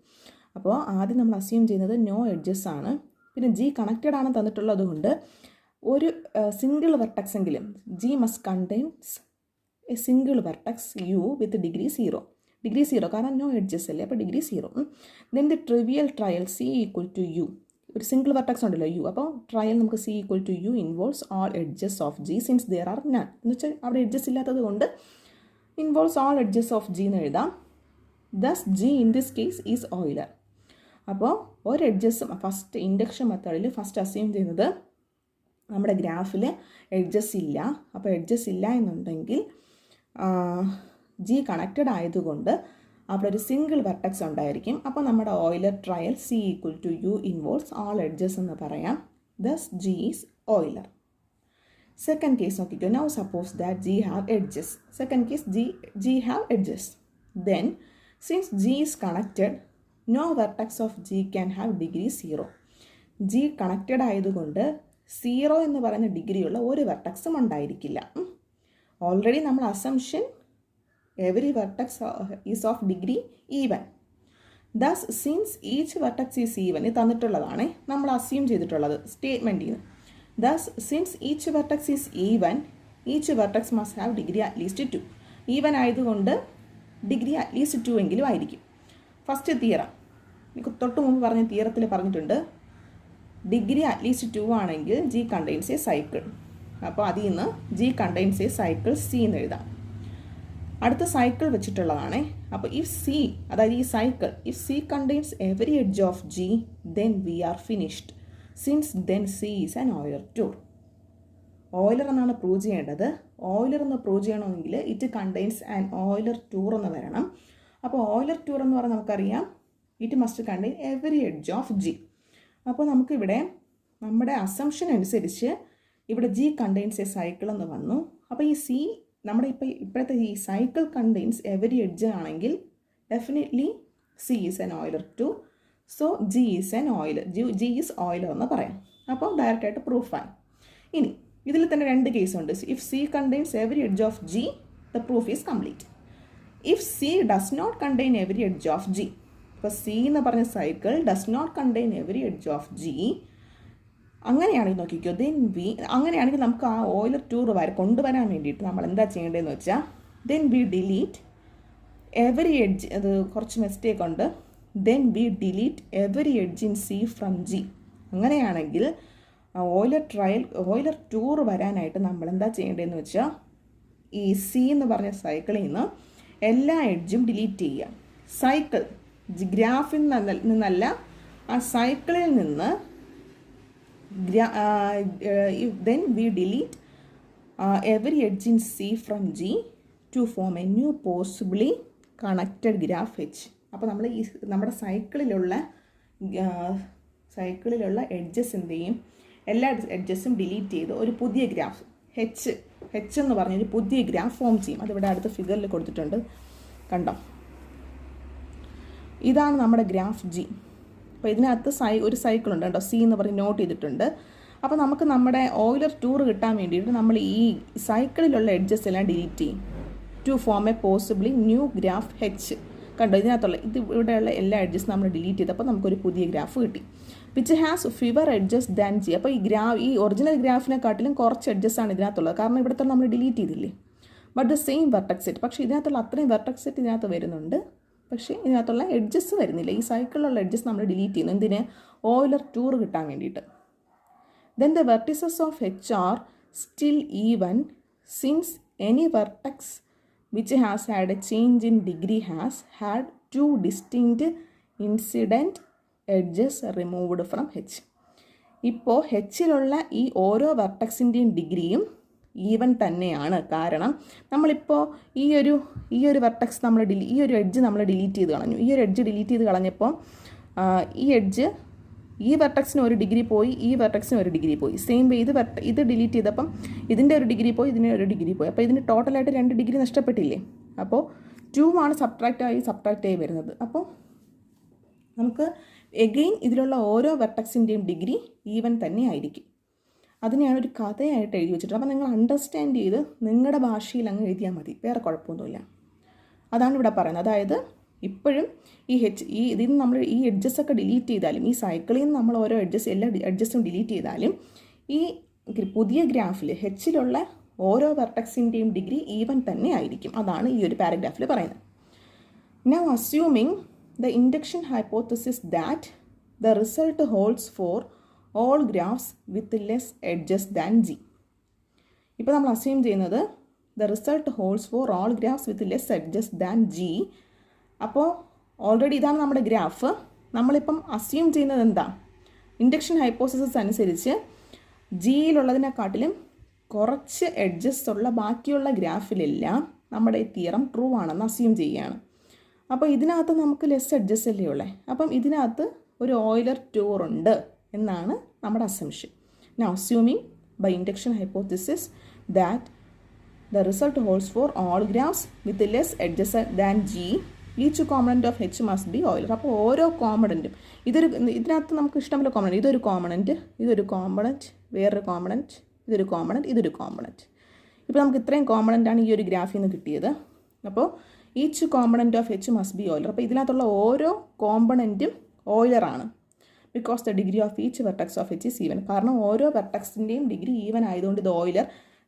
അപ്പോൾ ആദ്യം നമ്മൾ അസ്യൂം ചെയ്യുന്നത് നോ എഡ്ജസ് ആണ്. പിന്നെ ജി കണക്റ്റഡ് ആണ് തന്നിട്ടുള്ളത് കൊണ്ട് ഒരു സിംഗിൾ വെർട്ടക്സ് എങ്കിലും G must contains a single vertex u with degree 0. Degree 0 കാരണം നോ എഡ്ജസ് അല്ലേ, അപ്പോൾ degree 0. Then the trivial trail C equal to u. ഒരു സിംഗിൾ വെർട്ടക്സ് ഉണ്ടല്ലോ യു, അപ്പോൾ ട്രയൽ നമുക്ക് C equal to U involves all edges of G since there are none. എന്ന് വെച്ചാൽ അവിടെ എഡ്ജസ് ഇല്ലാത്തത് കൊണ്ട് involves all edges of G എന്ന് എഴുതാം. Thus G in this case is Euler. അപ്പോൾ ഒരു എഡ്ജസ് ഫസ്റ്റ് ഇൻഡക്ഷൻ മെത്തേഡിൽ ഫസ്റ്റ് അസ്യൂം ചെയ്യുന്നത് നമ്മുടെ ഗ്രാഫിൽ എഡ്ജസ് ഇല്ല. അപ്പോൾ എഡ്ജസ് ഇല്ല എന്നുണ്ടെങ്കിൽ ജി കണക്റ്റഡ് ആയതുകൊണ്ട് അവിടെ ഒരു സിംഗിൾ വെർട്ടക്സ് ഉണ്ടായിരിക്കും. അപ്പോൾ നമ്മുടെ Euler trail C equal to U involves all edges എന്ന് പറയാം. Thus G is Euler. Second case നോക്കിക്കോ. Now suppose that G have edges. Second case G have edges. Then since G is connected no vertex of G can have degree 0. G connected ആയതുകൊണ്ട് 0 എന്ന് പറയുന്ന ഡിഗ്രിയുള്ള ഒരു വെർട്ടക്സും ഉണ്ടായിരിക്കില്ല. Already നമ്മൾ assumption every vertex is of degree even. Thus since each vertex is even, ഇത് തന്നിട്ടുള്ളതാണ് നമ്മൾ assume ചെയ്തിട്ടുള്ളത് സ്റ്റേറ്റ്മെൻറ്റിൽ നിന്ന്. Thus since each vertex is even each vertex must have degree at least 2. Even ആയതുകൊണ്ട് ഡിഗ്രി അറ്റ്ലീസ്റ്റ് 2 എങ്കിലും ആയിരിക്കും. ഫസ്റ്റ് തിയറം തൊട്ട് മുമ്പ് പറഞ്ഞ തിയറത്തിൽ പറഞ്ഞിട്ടുണ്ട് ഡിഗ്രി അറ്റ്ലീസ്റ്റ് 2 ആണെങ്കിൽ ജി കണ്ടെയ്ൻസ് എ സൈക്കിൾ. അപ്പോൾ അതിൽ നിന്ന് G contains a cycle C എന്ന് എഴുതാം. അടുത്ത സൈക്കിൾ വെച്ചിട്ടുള്ളതാണ്. അപ്പോൾ ഇഫ് സി, അതായത് ഈ cycle, if C contains every edge of G then we R finished since then C is an Euler tour. Euler എന്നാണ് പ്രൂവ് ചെയ്യേണ്ടത്. ഓയിലർ എന്ന് പ്രൂവ് ചെയ്യണമെങ്കിൽ it contains an Euler tour എന്ന് വരണം. അപ്പോൾ ഓയിലർ ടൂർ എന്ന് പറഞ്ഞാൽ നമുക്കറിയാം it must contain every edge of G. അപ്പോൾ നമുക്കിവിടെ നമ്മുടെ അസംഷൻ അനുസരിച്ച് ഇവിടെ ജി കണ്ടെയ്ൻസ് എ സൈക്കിൾ എന്ന് വന്നു. അപ്പോൾ ഈ സി നമ്മുടെ ഇപ്പോഴത്തെ ഈ സൈക്കിൾ കണ്ടെയ്ൻസ് എവറി എഡ്ജ് ആണെങ്കിൽ definitely C is an Euler tour. So G is an Euler, G is Euler എന്ന് പറയാം. അപ്പോൾ ഡയറക്റ്റായിട്ട് പ്രൂഫായി. ഇനി ഇതിൽ തന്നെ രണ്ട് കേസുണ്ട്. If C contains every edge of G the proof is complete. If C does not contain every edge of G, ഇപ്പോൾ സി എന്ന് പറഞ്ഞ cycle does not contain every edge of G, അങ്ങനെയാണെങ്കിൽ നോക്കിക്കോ ദെൻ വി, അങ്ങനെയാണെങ്കിൽ നമുക്ക് ആ Euler tour കൊണ്ടുവരാൻ വേണ്ടിയിട്ട് നമ്മൾ എന്താ ചെയ്യേണ്ടതെന്ന് വെച്ചാൽ then we delete every edge, അത് കുറച്ച് മിസ്റ്റേക്ക് ഉണ്ട്, then we delete every edge in C from G. അങ്ങനെയാണെങ്കിൽ ഓയിലർ ടൂർ വരാനായിട്ട് നമ്മൾ എന്താ ചെയ്യേണ്ടതെന്ന് വെച്ചാൽ ഈ സി എന്ന് പറഞ്ഞ സൈക്കിളിൽ നിന്ന് എല്ലാ എഡ്ജും ഡിലീറ്റ് ചെയ്യുക. സൈക്കിൾ ഗ്രാഫിൽ നിന്നല്ല, ആ സൈക്കിളിൽ നിന്ന് then we delete every edge in C from G to form a new possibly connected graph H. അപ്പോൾ നമ്മൾ ഈ നമ്മുടെ സൈക്കിളിലുള്ള എഡ്ജസിൻ്റെയും എല്ലാ എഡ്ജസും ഡിലീറ്റ് ചെയ്ത് ഒരു പുതിയ ഗ്രാഫ് H എന്ന് പറഞ്ഞൊരു പുതിയ ഗ്രാഫ് ഫോം ചെയ്യും. അതിവിടെ അടുത്ത ഫിഗറിൽ കൊടുത്തിട്ടുണ്ട്, കണ്ടോ? ഇതാണ് നമ്മുടെ ഗ്രാഫ് ജി. അപ്പോൾ ഇതിനകത്ത് ഒരു സൈക്കിളുണ്ട് കേട്ടോ, സി എന്ന് പറഞ്ഞ് നോട്ട് ചെയ്തിട്ടുണ്ട്. അപ്പോൾ നമുക്ക് നമ്മുടെ ഓയിലർ ടൂർ കിട്ടാൻ വേണ്ടിയിട്ട് നമ്മൾ ഈ സൈക്കിളിലുള്ള എഡ്ജസ് എല്ലാം ഡിലീറ്റ് ചെയ്യും to form a possibly new graph H. കണ്ടോ, ഇതിനകത്തുള്ള ഇവിടെയുള്ള എല്ലാ എഡ്ജസ് നമ്മൾ ഡിലീറ്റ് ചെയ്തപ്പോൾ നമുക്കൊരു പുതിയ ഗ്രാഫ് കിട്ടി. Which has fewer edges than G. അപ്പോൾ ഈ ഒറിജിനൽ ഗ്രാഫിനെക്കാട്ടിലും കുറച്ച് എഡ്ജസ്സാണ് ഇതിനകത്തുള്ളത്, കാരണം ഇവിടുത്തെ നമ്മൾ ഡിലീറ്റ് ചെയ്തില്ലേ. But the same vertex set, പക്ഷേ ഇതിനകത്തുള്ള അത്രയും വെർട്ടക്സ് സെറ്റ് ഇതിനകത്ത് വരുന്നുണ്ട്, പക്ഷേ ഇതിനകത്തുള്ള എഡ്ജസ് വരുന്നില്ല. ഈ സൈക്കിളിലുള്ള എഡ്ജസ് നമ്മൾ ഡിലീറ്റ് ചെയ്യുന്നു. എന്തിന്? ഓയിലർ ടൂർ കിട്ടാൻ വേണ്ടിയിട്ട്. Then the vertices of H are still even since any vertex which has had A change in degree has had 2 distinct incident edges removed from H. ഇപ്പോൾ Hലുള്ള ഈ ഓരോ വെർട്ടക്സിൻ്റെയും ഡിഗ്രിയും ഈവൻ തന്നെയാണ്. കാരണം നമ്മളിപ്പോൾ ഈ ഒരു വെർട്ടക്സ് ഈ ഒരു എഡ്ജ് നമ്മൾ ഡിലീറ്റ് ചെയ്ത് കളഞ്ഞു. ഈ ഒരു എഡ്ജ് ഡിലീറ്റ് ചെയ്ത് കളഞ്ഞപ്പോൾ ഈ വെർട്ടക്സിന് ഒരു ഡിഗ്രി പോയി, ഈ വെർട്ടക്സിന് ഒരു ഡിഗ്രി പോയി. സെയിം വേ ഇത് ഡിലീറ്റ് ചെയ്തപ്പം ഇതിൻ്റെ ഒരു ഡിഗ്രി പോയി, ഇതിൻ്റെ ഒരു ഡിഗ്രി പോയി. അപ്പോൾ ഇതിന് ടോട്ടലായിട്ട് 2 ഡിഗ്രി നഷ്ടപ്പെട്ടില്ലേ. അപ്പോൾ 2 ആണ് സബ്ട്രാക്റ്റ് ആയി വരുന്നത്. അപ്പോൾ നമുക്ക് എഗെയിൻ ഇതിലുള്ള ഓരോ വെർട്ടക്സിൻ്റെയും ഡിഗ്രി ഈവൻ തന്നെ ആയിരിക്കും. അതിനെയാണ് ഒരു കഥയായിട്ട് എഴുതി വെച്ചിട്ട്. അപ്പോൾ നിങ്ങൾ അണ്ടർസ്റ്റാൻഡ് ചെയ്ത് നിങ്ങളുടെ ഭാഷയിൽ അങ്ങ് എഴുതിയാൽ മതി, വേറെ കുഴപ്പമൊന്നുമില്ല. അതാണ് ഇവിടെ പറയുന്നത്. അതായത് ഇപ്പോഴും ഇതിൽ നിന്ന് നമ്മൾ ഈ എഡ്ജസ് ഒക്കെ ഡിലീറ്റ് ചെയ്താലും, ഈ സൈക്കിളിൽ നിന്ന് നമ്മൾ ഓരോ എല്ലാ എഡ്ജസും ഡിലീറ്റ് ചെയ്താലും ഈ പുതിയ ഗ്രാഫിൽ ഹെച്ചിലുള്ള ഓരോ വെർട്ടക്സിൻ്റെയും ഡിഗ്രി ഈവൻ തന്നെ ആയിരിക്കും. അതാണ് ഈ ഒരു പാരഗ്രാഫിൽ പറയുന്നത്. Now assuming the induction hypothesis that the result holds for all graphs with less edges than G. ഇപ്പോൾ നമ്മൾ അസ്യൂം ചെയ്യുന്നത് the result holds for all graphs with less edges than G. അപ്പോൾ ഓൾറെഡി ഇതാണ് നമ്മുടെ ഗ്രാഫ്. നമ്മളിപ്പം assume ചെയ്യുന്നത് എന്താ? Induction hypothesis അനുസരിച്ച് ജിയിലുള്ളതിനെക്കാട്ടിലും കുറച്ച് എഡ്ജസ് ഉള്ള ബാക്കിയുള്ള ഗ്രാഫിലെല്ലാം നമ്മുടെ ഈ തിയറം ട്രൂ ആണെന്ന് അസ്യൂം ചെയ്യുകയാണ്. അപ്പോൾ ഇതിനകത്ത് നമുക്ക് ലെസ് എഡ്ജസ് അല്ലേ ഉള്ളത്. അപ്പം ഇതിനകത്ത് ഒരു ഓയിലർ ടൂർ ഉണ്ട് എന്നാണ് നമ്മുടെ assumption. Now assuming by induction hypothesis that the result holds for all graphs with less edges than G, each component of H must be Euler. അപ്പോൾ ഓരോ കോമ്പണൻറ്റും ഇതിനകത്ത് നമുക്ക് ഇഷ്ടമുള്ള കോമ്പണൻറ്റ്, ഇതൊരു കോമ്പണൻറ്റ്, ഇതൊരു കോമ്പണൻറ്റ്, വേറൊരു കോമ്പണൻറ്റ്, ഇതൊരു കോമ്പണൻറ്റ്, ഇതൊരു കോമ്പണൻറ്റ്. ഇപ്പോൾ നമുക്ക് ഇത്രയും കോമ്പണൻറ്റാണ് ഈ ഒരു ഗ്രാഫിൽ നിന്ന് കിട്ടിയത്. അപ്പോൾ each component of H must be Euler. അപ്പോൾ ഇതിനകത്തുള്ള ഓരോ കോമ്പണൻറ്റും ഓയിലറാണ്. Because the degree of each vertex of H is even. കാരണം ഓരോ വെർട്ടക്സിൻ്റെയും ഡിഗ്രി ഈവൻ ആയതുകൊണ്ട് ഇത് ഓയിലർ.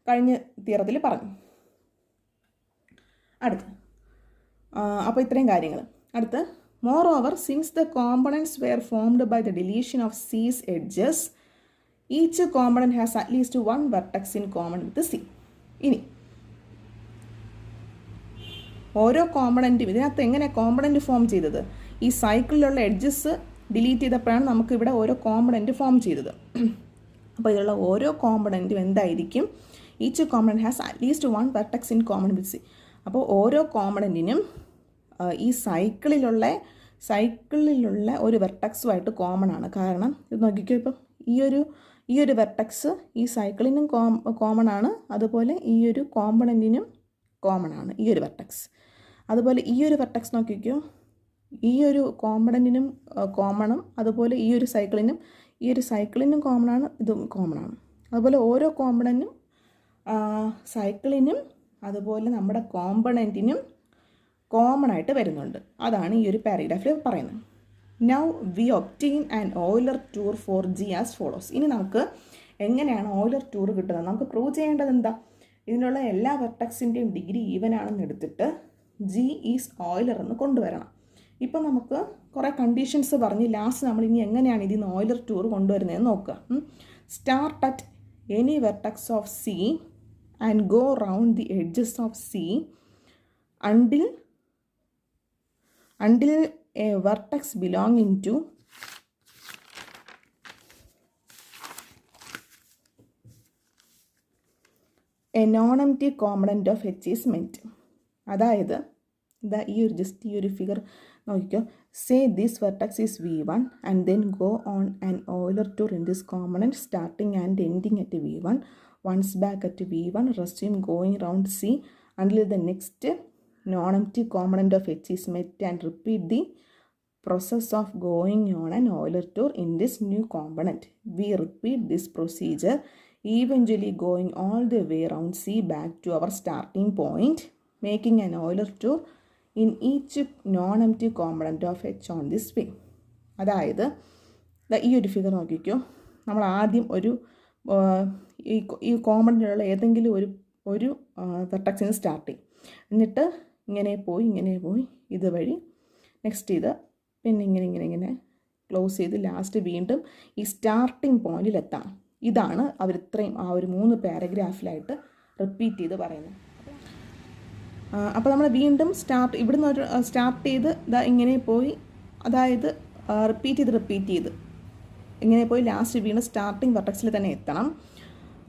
കഴിഞ്ഞ തിയറത്തിൽ പറഞ്ഞു. അടുത്ത് അപ്പോൾ ഇത്രയും കാര്യങ്ങൾ. അടുത്ത് moreover since the components were formed by the deletion of C's edges each component has at least one vertex in common with C. ഇനി ഓരോ കോമ്പണൻറ്റും ഇതിനകത്ത് എങ്ങനെ കോമ്പണൻറ്റ് ഫോം ചെയ്തത്? ഈ സൈക്കിളിലുള്ള എഡ്ജസ് ഡിലീറ്റ് ചെയ്തപ്പോഴാണ് നമുക്കിവിടെ ഓരോ കോമ്പണൻറ്റ് ഫോം ചെയ്തത്. അപ്പോൾ ഇതിലുള്ള ഓരോ കോമ്പണൻറ്റും എന്തായിരിക്കും? Each component has at least one vertex in common with C. അപ്പോൾ ഓരോ കോമ്പണൻറ്റിനും ഈ സൈക്കിളിലുള്ള ഒരു വെർട്ടക്സുമായിട്ട് കോമൺ ആണ്. കാരണം ഇത് നോക്കിക്കോ, ഇപ്പം ഈ ഒരു വെർട്ടക്സ് ഈ സൈക്കിളിനും കോമൺ ആണ്, അതുപോലെ ഈ ഒരു കോമ്പണൻറ്റിനും കോമൺ ആണ് ഈ ഒരു വെർട്ടക്സ്. അതുപോലെ ഈ ഒരു വെർട്ടക്സ് നോക്കിക്കോ, ഈ ഒരു കോമ്പണൻറ്റിനും കോമണും, അതുപോലെ ഈ ഒരു സൈക്കിളിനും കോമൺ ആണ്, ഇതും കോമൺ ആണ്. അതുപോലെ ഓരോ കോമ്പണൻറ്റും സൈക്കിളിനും അതുപോലെ നമ്മുടെ കോമ്പണൻറ്റിനും കോമൺ ആയിട്ട് വരുന്നുണ്ട്. അതാണ് ഈ ഒരു പാരഗ്രാഫിൽ പറയുന്നത്. Now we obtain an Euler tour for G as follows. ഇനി നമുക്ക് എങ്ങനെയാണ് ഓയിലർ ടൂർ കിട്ടുന്നത്? നമുക്ക് പ്രൂവ് ചെയ്യേണ്ടത് എന്താ? ഇതിനുള്ള എല്ലാ വെർട്ടക്സിൻ്റെയും ഡിഗ്രി ഈവൻ ആണെന്ന് എടുത്തിട്ട് ജി ഈസ് ഓയിലർ എന്ന് കൊണ്ടുവരണം. ഇപ്പം നമുക്ക് കുറേ കണ്ടീഷൻസ് പറഞ്ഞ് ലാസ്റ്റ് നമ്മൾ ഇനി എങ്ങനെയാണ് ഇതിൽ നിന്ന് ഓയിലർ ടൂർ കൊണ്ടുവരുന്നതെന്ന് നോക്കുക. Start at any vertex of C and go round the edges of C until a vertex belonging to a non-empty component of H is met. അതായത് ഈ ഒരു ഫിഗർ നോക്കിക്കോ. Say this vertex is V1 and then go on an Euler tour in this component starting and ending at V1, once back at V1, resume going round C until the next non-empty component of H is met and repeat the process of going on an Euler tour in this new component. We repeat this procedure, eventually going all the way around C back to our starting point, making an Euler tour in each non-empty component of H on this way. അതായത് ഈ ഒരു figure നോക്കിക്കോ. നമ്മൾ ആദ്യം ഈ കോമ്പണൻറ്റിലുള്ള ഏതെങ്കിലും ഒരു വെർട്ടക്സിൽ നിന്ന് സ്റ്റാർട്ട് ചെയ്യും. എന്നിട്ട് ഇങ്ങനെ പോയി ഇതുവഴി നെക്സ്റ്റ് ചെയ്ത് പിന്നെ ഇങ്ങനെ ക്ലോസ് ചെയ്ത് ലാസ്റ്റ് വീണ്ടും ഈ സ്റ്റാർട്ടിങ് പോയിന്റിലെത്താം. ഇതാണ് അവർ ഇത്രയും ആ ഒരു 3 പാരഗ്രാഫിലായിട്ട് റിപ്പീറ്റ് ചെയ്ത് പറയുന്നത്. അപ്പോൾ നമ്മൾ വീണ്ടും ഇവിടുന്ന് സ്റ്റാർട്ട് ചെയ്ത് ഇങ്ങനെ പോയി, അതായത് റിപ്പീറ്റ് ചെയ്ത് ഇങ്ങനെ പോയി ലാസ്റ്റ് വീണ്ടും സ്റ്റാർട്ടിങ് വെർട്ടക്സിൽ തന്നെ എത്തണം.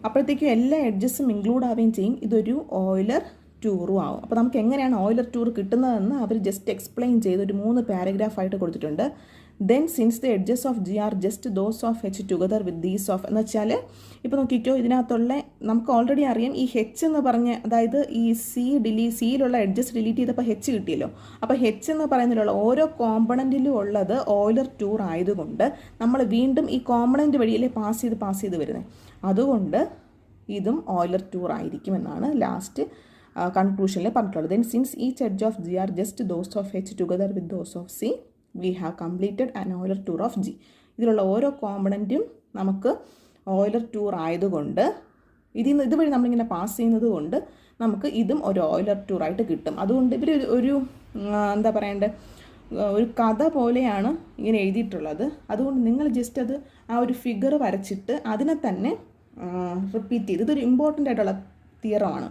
അപ്പോഴത്തേക്കും എല്ലാ എഡ്ജസും ഇൻക്ലൂഡ് ആവുകയും ചെയ്യും. ഇതൊരു ഓയിലർ ടൂറും ആവും. അപ്പോൾ നമുക്ക് എങ്ങനെയാണ് ഓയിലർ ടൂർ കിട്ടുന്നതെന്ന് അവർ ജസ്റ്റ് എക്സ്പ്ലെയിൻ ചെയ്ത് ഒരു 3 പാരഗ്രാഫായിട്ട് കൊടുത്തിട്ടുണ്ട്. Then since the edges of G are just those of H together with these of എന്ന് വെച്ചാൽ ഇപ്പോൾ നോക്കിക്കോ, ഇതിനകത്തുള്ള നമുക്ക് ഓൾറെഡി അറിയാം ഈ ഹെച്ച് എന്ന് പറഞ്ഞ, അതായത് ഈ സിയിലുള്ള എഡ്ജസ് ഡിലീറ്റ് ചെയ്തപ്പോൾ ഹെച്ച് കിട്ടിയല്ലോ. അപ്പോൾ ഹെച്ച് എന്ന് പറയുന്നതിലുള്ള ഓരോ കോമ്പണൻറ്റിലും ഉള്ളത് ഓയിലർ ടൂർ ആയതുകൊണ്ട് നമ്മൾ വീണ്ടും ഈ കോമ്പണൻറ്റ് വഴിയല്ലേ പാസ് ചെയ്ത് വരുന്നത്. അതുകൊണ്ട് ഇതും ഓയിലർ ടൂർ ആയിരിക്കുമെന്നാണ് ലാസ്റ്റ് കൺക്ലൂഷനിൽ പറഞ്ഞിട്ടുള്ളത്. Then since each edge of G are just those of H together with those of C we have completed an Euler tour of G. ഇതിലുള്ള ഓരോ കോമ്പണൻറ്റും നമുക്ക് ഓയിലർ ടൂർ ആയതുകൊണ്ട് ഇതുവഴി നമ്മളിങ്ങനെ പാസ് ചെയ്യുന്നത് കൊണ്ട് നമുക്ക് ഇതും ഒരു ഓയിലർ ടൂറായിട്ട് കിട്ടും. അതുകൊണ്ട് ഇവർ ഒരു എന്താ പറയേണ്ടത്, ഒരു കഥ പോലെയാണ് ഇങ്ങനെ എഴുതിയിട്ടുള്ളത്. അതുകൊണ്ട് നിങ്ങൾ ജസ്റ്റ് അത് ആ ഒരു ഫിഗർ വരച്ചിട്ട് അതിനെ തന്നെ റിപ്പീറ്റ് ചെയ്ത്, ഇതൊരു ഇമ്പോർട്ടൻ്റ് ആയിട്ടുള്ള തിയറമാണ്.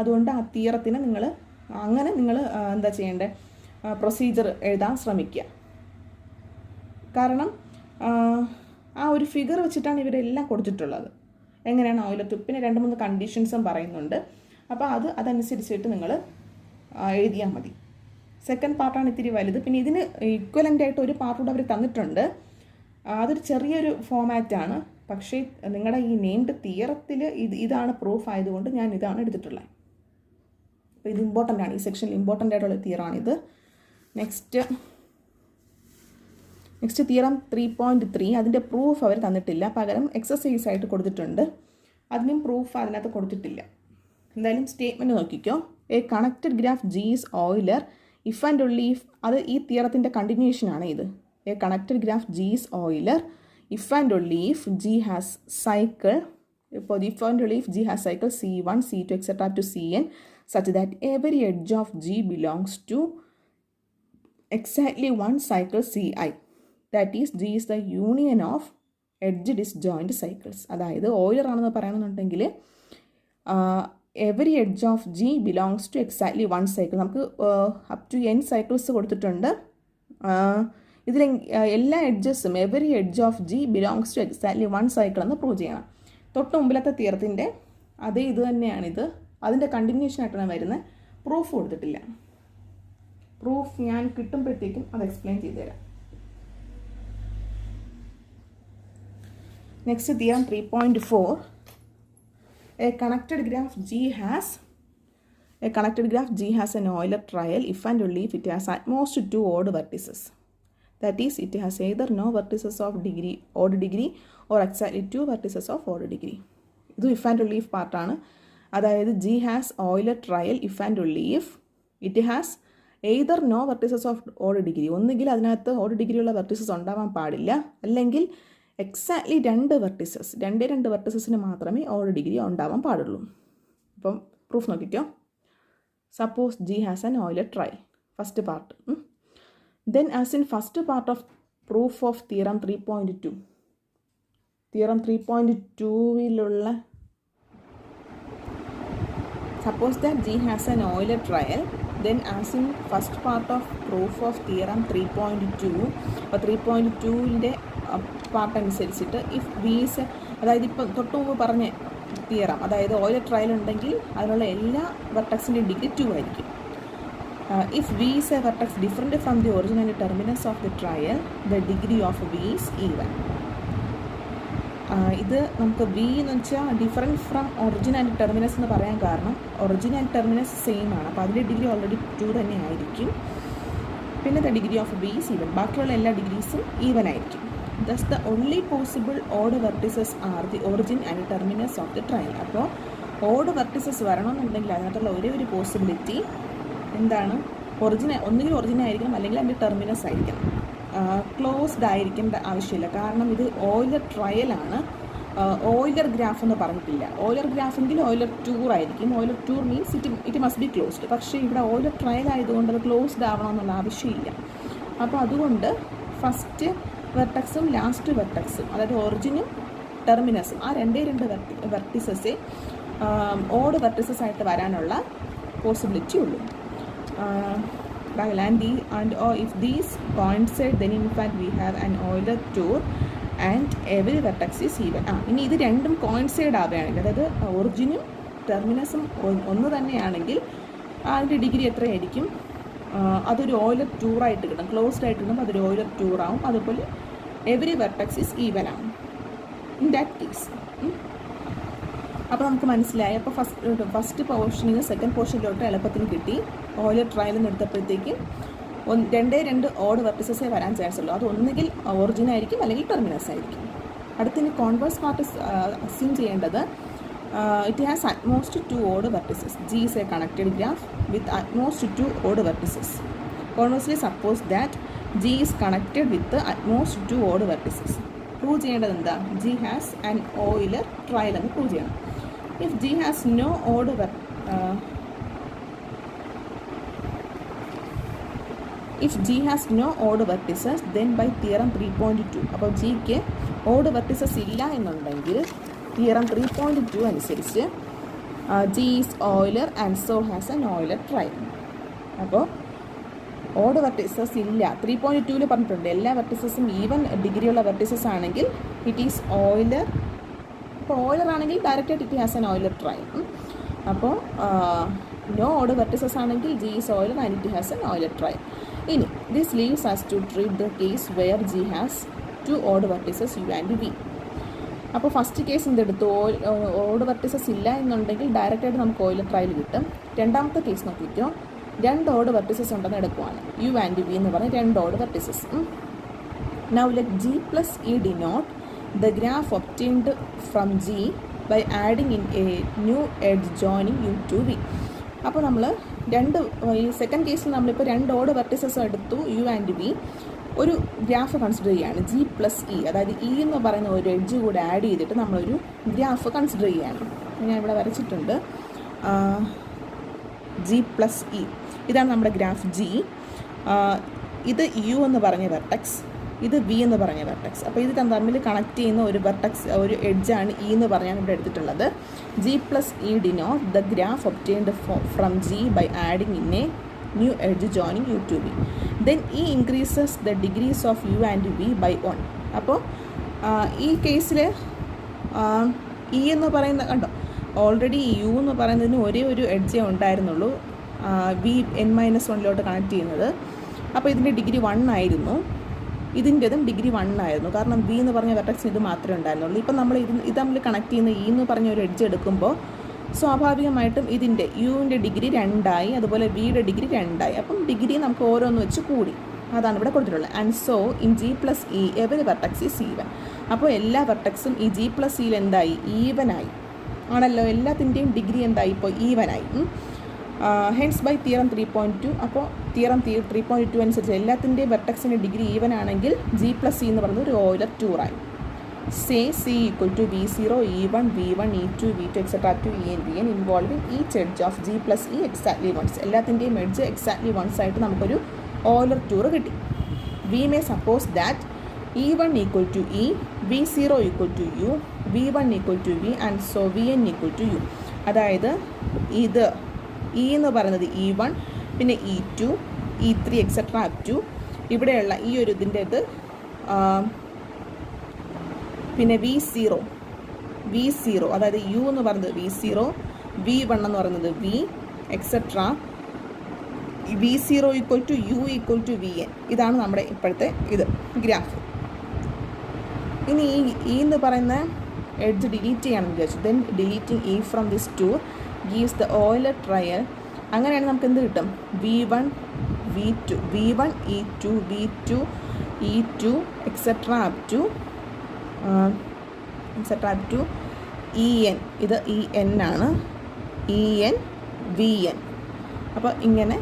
അതുകൊണ്ട് ആ തിയറത്തിന് നിങ്ങൾ എന്താ ചെയ്യേണ്ടത്, പ്രൊസീജിയർ എഴുതാൻ ശ്രമിക്കുക. കാരണം ആ ഒരു ഫിഗർ വെച്ചിട്ടാണ് ഇവരെല്ലാം കൊടുത്തിട്ടുള്ളത്, എങ്ങനെയാണ് ഓയിലർ ടൂർ. പിന്നെ 2-3 കണ്ടീഷൻസും പറയുന്നുണ്ട്. അപ്പോൾ അതനുസരിച്ചിട്ട് നിങ്ങൾ എഴുതിയാൽ മതി. സെക്കൻഡ് പാർട്ടാണ് ഇത്തിരി വലുത്. പിന്നെ ഇതിന് ഈക്വലൻ്റ് ആയിട്ട് ഒരു പാർട്ട് കൂടെ അവർ തന്നിട്ടുണ്ട്. അതൊരു ചെറിയൊരു ഫോമാറ്റാണ്. പക്ഷേ നിങ്ങളുടെ ഈ നെയിംഡ് തിയറത്തിൽ ഇതാണ് പ്രൂഫ് ആയതുകൊണ്ട് ഞാൻ ഇതാണ് എടുത്തിട്ടുള്ളത്. അപ്പോൾ ഇത് ഇമ്പോർട്ടൻ്റ് ആണ്, ഈ സെക്ഷനിൽ ഇമ്പോർട്ടൻ്റ് ആയിട്ടുള്ള തിയറാണിത്. Next theorem 3.3. അതിൻ്റെ പ്രൂഫ് അവർ തന്നിട്ടില്ല, പകരം എക്സസൈസ് ആയിട്ട് കൊടുത്തിട്ടുണ്ട്. അതിനും പ്രൂഫ് അതിനകത്ത് കൊടുത്തിട്ടില്ല. എന്തായാലും സ്റ്റേറ്റ്മെൻറ്റ് നോക്കിക്കോ. A connected graph G is Euler if and only if, അത് ഈ തിയറത്തിൻ്റെ കണ്ടിന്യൂഷനാണ് ഇത്. A connected graph G is Euler if and only if G has cycle, ഇപ്പോൾ if and only if G has cycle C1 C2 etcetera to Cn such that every edge of G belongs to exactly one cycle Ci. That is, G is the union of edge disjoint cycles. അതായത് Euler ആണെന്ന് പറയണമെന്നുണ്ടെങ്കിൽ every edge of G belongs to exactly 1 cycle. നമുക്ക് up to n cycles കൊടുത്തിട്ടുണ്ട്. ഇതിൽ എല്ലാ എഡ്ജസും every edge of G belongs to exactly 1 cycle എന്ന് prove ചെയ്യണം. തൊട്ട് മുമ്പിലത്തെ തിയറത്തിൻ്റെ അതേ ഇത് തന്നെയാണിത്. അതിൻ്റെ കണ്ടിന്യൂഷനായിട്ടാണ് വരുന്നത്. പ്രൂഫ് കൊടുത്തിട്ടില്ല. പ്രൂഫ് ഞാൻ കിട്ടുമ്പോഴത്തേക്കും അത് എക്സ്പ്ലെയിൻ ചെയ്തു തരാം. Next theorem 3.4. A connected graph G has an Euler trial if and only if it has at most 2 odd vertices. That is, it has either no vertices of odd degree or exactly 2 vertices of odd degree. ഇത് if and only if പാർട്ടാണ്. അതായത് G has Euler trial if and only if it has either no vertices of odd degree, ഒന്നുകിൽ അതിനകത്ത് odd degree ഉള്ള vertices ഉണ്ടാവാൻ പാടില്ല, അല്ലെങ്കിൽ exactly 2 വെർട്ടിസസിന് മാത്രമേ ഓഡ് ഡിഗ്രി ഉണ്ടാവാൻ പാടുള്ളൂ. അപ്പം പ്രൂഫ് നോക്കിക്കോ. Suppose G has an Euler trail, first part. Then as in first part of proof of theorem 3.2, theorem 3.2വിലുള്ള suppose that G has an Euler trail, then as in first part of proof of theorem 3.2, അപ്പോൾ 3.2ൻ്റെ part അനുസരിച്ചിട്ട് if Weiss, അതായത് ഇപ്പം തൊട്ട് മുമ്പ് പറഞ്ഞ theorem, അതായത് Euler trial ഉണ്ടെങ്കിൽ അതിനുള്ള എല്ലാ വെർട്ടക്സിൻ്റെ ഡിഗ്രി 2 ആയിരിക്കും. If v is a vertex different from the original terminus of the trail, the degree of v is even. ഇത് നമുക്ക് വി എന്ന് വെച്ചാൽ ഡിഫറെൻറ്റ് ഫ്രം ഒറിജിനൽ ടെർമിനസ് എന്ന് പറയാൻ കാരണം ഒറിജിനൽ ടെർമിനസ് സെയിം ആണ്, അപ്പോൾ അതിൻ്റെ ഡിഗ്രി ഓൾറെഡി 2 തന്നെ ആയിരിക്കും. പിന്നെ the degree of v is even, ബാക്കിയുള്ള എല്ലാ ഡിഗ്രീസും ഈവൻ ആയിരിക്കും. Thus the only possible odd vertices are the origin and terminus of the triangle. അപ്പോൾ ഓഡ് വെർട്ടിസസ് വരണമെന്നുണ്ടെങ്കിൽ അതിനകത്തുള്ള ഒരേ ഒരു പോസിബിലിറ്റി എന്താണ്, ഒന്നുകിൽ ഒറിജിൻ ആയിരിക്കണം അല്ലെങ്കിൽ അതിൻ്റെ ടെർമിനസ് ആയിരിക്കണം. ക്ലോസ്ഡ് ആയിരിക്കേണ്ട ആവശ്യമില്ല, കാരണം ഇത് ഓയിലർ ട്രയലാണ്, ഓയിലർ ഗ്രാഫ് എന്ന് പറഞ്ഞിട്ടില്ല. ഓയിലർ ഗ്രാഫെങ്കിൽ ഓയിലർ ടൂർ ആയിരിക്കും. Euler tour means it must be closed. പക്ഷേ ഇവിടെ ഓയിലർ ട്രയൽ ആയതുകൊണ്ട് അത് ക്ലോസ്ഡ് ആവണമെന്നുള്ള ആവശ്യമില്ല. അപ്പോൾ അതുകൊണ്ട് ഫസ്റ്റ് വെർട്ടക്സും ലാസ്റ്റ് വെർട്ടക്സും, അതായത് ഒറിജിനും ടെർമിനസും, ആ 2 വെർട്ടിസസേ ഓഡ് വെർട്ടിസസ് ആയിട്ട് വരാനുള്ള പോസിബിലിറ്റി ഉള്ളൂ. If these coincide, then in fact we have an Euler tour and every vertex is even. ഇനി ഇത് രണ്ടും കോയിൻസൈഡ് ആവുകയാണെങ്കിൽ, അതായത് ഒറിജിനും ടെർമിനസും ഒന്ന് തന്നെയാണെങ്കിൽ അതിൻ്റെ ഡിഗ്രി എത്രയായിരിക്കും, അതൊരു ഓയിലർ ടൂറായിട്ട് കിട്ടും. ക്ലോസ്ഡ് ആയിട്ട് കിട്ടുമ്പോൾ അതൊരു ഓയിലർ ടൂറാവും. അതുപോലെ എവറി വെർട്ടക്സ് ഈസ് ഈവൻ ആവും ഇൻ ദാറ്റ് കേസ്. അപ്പോൾ നമുക്ക് മനസ്സിലായി. അപ്പോൾ ഫസ്റ്റ് പോർഷനിൽ നിന്ന് സെക്കൻഡ് പോർഷനിലോട്ട് എളുപ്പത്തിന് കിട്ടി. ഓയിലർ ട്രയൽ നിന്ന് എടുത്തപ്പോഴത്തേക്ക് 2 ഓഡ് വെർട്ടിസസേ വരാൻ ചാൻസ് ഉള്ളൂ. അത് ഒന്നുകിൽ ഒറിജിൻ ആയിരിക്കും അല്ലെങ്കിൽ ടെർമിനസ് ആയിരിക്കും. അടുത്തിന് കോൺവേഴ്സ് പാർട്ട് അസ്യൂം ചെയ്യേണ്ടത് it has at most 2 odd vertices. G is a connected graph with at most 2 odd vertices. Conversely, suppose that G is connected with at most 2 odd vertices. Prove ചെയ്യേണ്ടത് എന്താ? G has an Euler trial എന്ന് prove ചെയ്യണം. If G has no odd if G has no odd vertices, then by theorem 3.2, അപ്പോൾ ജിക്ക് odd vertices ഇല്ല എന്നുണ്ടെങ്കിൽ theorem 3.2 അനുസരിച്ച് G is Euler and so has an Euler trial. അപ്പോൾ odd vertices ഇല്ല, 3.2 പറഞ്ഞിട്ടുണ്ട് എല്ലാ വെർട്ടിസസും ഈവൻ ഡിഗ്രിയുള്ള വെർട്ടിസസ് ആണെങ്കിൽ ഇറ്റ് ഈസ് ഓയിലർ. അപ്പോൾ ഓയിലർ ആണെങ്കിൽ ഡയറക്റ്റായിട്ട് it has N Euler trail. അപ്പോൾ നോ ഓഡ് വെർട്ടിസസ് ആണെങ്കിൽ G is Euler and it has an Euler trial. ഇനി this leaves us to treat the case where G has 2 odd vertices U and V. അപ്പോൾ first case എന്തെടുത്തു? Odd vertices ഇല്ല എന്നുണ്ടെങ്കിൽ ഡയറക്റ്റായിട്ട് നമുക്ക് Euler trial കിട്ടും. രണ്ടാമത്തെ case നോക്കിക്കോ, 2 odd vertices ഉണ്ടെന്ന് എടുക്കുവാണ്. U and V എന്ന് പറഞ്ഞാൽ 2 odd vertices. Now let G plus E denote the graph obtained from G by adding in a new edge joining U to V. അപ്പോൾ നമ്മൾ ഈ second കേസിൽ നമ്മളിപ്പോൾ 2 ഓഡ് വെർട്ടിസസ് എടുത്തു U and V. ഒരു graph consider ചെയ്യുകയാണ് G plus E, അതായത് E എന്ന് പറയുന്ന ഒരു എഡ്ജ് കൂടെ ആഡ് ചെയ്തിട്ട് നമ്മളൊരു ഗ്രാഫ് കൺസിഡർ ചെയ്യുകയാണ്. ഞാൻ ഇവിടെ വരച്ചിട്ടുണ്ട് G plus E. ഇതാണ് നമ്മുടെ ഗ്രാഫ് G. ഇത് U എന്ന് പറഞ്ഞ വെർട്ടെക്സ്, ഇത് V എന്ന് പറഞ്ഞ വെർട്ടെക്സ്. അപ്പോൾ ഇത് തമ്മിൽ കണക്ട് ചെയ്യുന്ന ഒരു വെർട്ടെക്സ്, ഒരു എഡ്ജാണ് E എന്ന് പറഞ്ഞാണ് ഇവിടെ എടുത്തിട്ടുള്ളത്. G plus E denote the graph obtained from G by adding in a new edge joining U to V. Then E increases the degrees of U and V by 1. അപ്പോൾ ഈ കേസിൽ E എന്ന് പറയുന്ന കണ്ടോ, ഓൾറെഡി U എന്ന് പറയുന്നതിന് ഒരേ ഒരു എഡ്ജേ ഉണ്ടായിരുന്നുള്ളൂ, V n-1 കണക്ട് ചെയ്യുന്നത്. അപ്പോൾ ഇതിൻ്റെ ഡിഗ്രി 1 ആയിരുന്നു, ഇതിൻ്റെതും ഡിഗ്രി 1 ആയിരുന്നു. കാരണം V എന്ന് പറഞ്ഞ വെർട്ടെക്സ് ഇത് മാത്രമേ ഉണ്ടായിരുന്നുള്ളൂ. ഇപ്പം നമ്മൾ ഇത് തമ്മിൽ കണക്ട് ചെയ്യുന്ന E എന്ന് പറഞ്ഞ ഒരു എഡ്ജ് എടുക്കുമ്പോൾ സ്വാഭാവികമായിട്ടും ഇതിൻ്റെ യുവിൻ്റെ ഡിഗ്രി 2 ആയി, അതുപോലെ വിയുടെ ഡിഗ്രി 2 ആയി. അപ്പം ഡിഗ്രി നമുക്ക് ഓരോന്ന് വെച്ച് കൂടി, അതാണ് ഇവിടെ കൊടുത്തിട്ടുള്ളത്. And so in G plus E every vertex is even. അപ്പോൾ എല്ലാ വെർട്ടെക്സും ഈ G plus Eയിൽ എന്തായി? ഈവനായി ആണല്ലോ. എല്ലാത്തിൻ്റെയും ഡിഗ്രി എന്തായി? ഇപ്പോൾ ഈവനായി. Hence by theorem 3.2. അപ്പോൾ തിയറം 3.2 അനുസരിച്ച് എല്ലാത്തിൻ്റെയും വെർട്ടെക്സിൻ്റെ ഡിഗ്രി ഈവൻ ആണെങ്കിൽ G plus E എന്ന് പറയുന്നത് ഒരു Euler ടൂറായി. Say C equal to V0, E1, V1, E2, V2, etc. to En, Vn involving each edge of G plus E exactly once. എല്ലാത്തിൻ്റെയും edge exactly once ആയിട്ട് നമുക്കൊരു Euler tour കിട്ടി. We may suppose that E1 equal to E, V0 equal to U, V1 equal to V and so Vn equal to U. അതായത് ഇത് E എന്ന് പറയുന്നത് E1, പിന്നെ E2, E3 etc. up to ഇവിടെയുള്ള ഈ ഒരു ഇതിൻ്റെ ഇത്, പിന്നെ V0 അതായത് U എന്ന് പറയുന്നത് V0, V1 എന്ന് പറയുന്നത് V etcetera, V0 equal to U equal to Vn. ഇതാണ് നമ്മുടെ ഇപ്പോഴത്തെ ഇത് ഗ്രാഫ്. ഇനി ഈ എന്ന് പറയുന്ന എഡ്ജ് ഡിലീറ്റ് ചെയ്യണമെന്ന് വിചാരിച്ചു. Then deleting E from this tour gives the Euler trail. അങ്ങനെയാണെങ്കിൽ നമുക്ക് എന്ത് കിട്ടും? V1 E2 V2 E2 etcetera up to En. ഇത് En ആണ്, En Vn. അപ്പോൾ ഇങ്ങനെ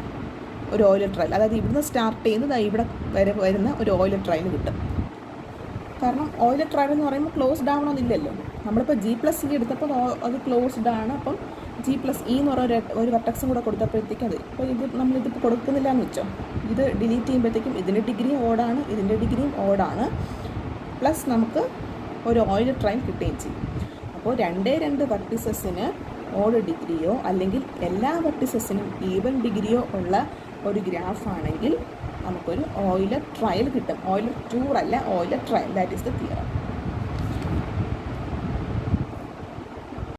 ഒരു ഓയിലർ ട്രയൽ, അതായത് ഇവിടുന്ന് സ്റ്റാർട്ട് ചെയ്യുന്നത് ഇവിടെ വരെ വരുന്ന ഒരു ഓയിലർ ട്രയൽ കിട്ടും. കാരണം ഓയിലർ ട്രയൽ എന്ന് പറയുമ്പോൾ ക്ലോസ്ഡ് ആവണമെന്നില്ലല്ലോ. നമ്മളിപ്പോൾ G plus E എടുത്തപ്പോൾ അത് ക്ലോസ്ഡ് ആണ്. അപ്പം G plus E എന്ന് പറയുന്ന ഒരു വെർട്ടെക്സും കൂടെ കൊടുത്തപ്പോഴത്തേക്കും അത്, അപ്പോൾ നമ്മളിതിപ്പോൾ കൊടുക്കുന്നില്ല എന്ന് വെച്ചോ, ഇത് ഡിലീറ്റ് ചെയ്യുമ്പോഴത്തേക്കും ഇതിൻ്റെ ഡിഗ്രിയും ഓടാണ്, ഇതിൻ്റെ ഡിഗ്രിയും ഓടാണ്, പ്ലസ് നമുക്ക് ഒരു ഓയിലർ ട്രയൽ കിട്ടുകയും ചെയ്യും. അപ്പോൾ 2 വെർട്ടിസസിന് ഓഡ് ഡിഗ്രിയോ അല്ലെങ്കിൽ എല്ലാ വെർട്ടിസസിനും ഈവൻ ഡിഗ്രിയോ ഉള്ള ഒരു ഗ്രാഫാണെങ്കിൽ നമുക്കൊരു ഓയിലർ ട്രയൽ കിട്ടും. ഓയിലർ ടൂർ അല്ല, Euler trial. That is the theorem.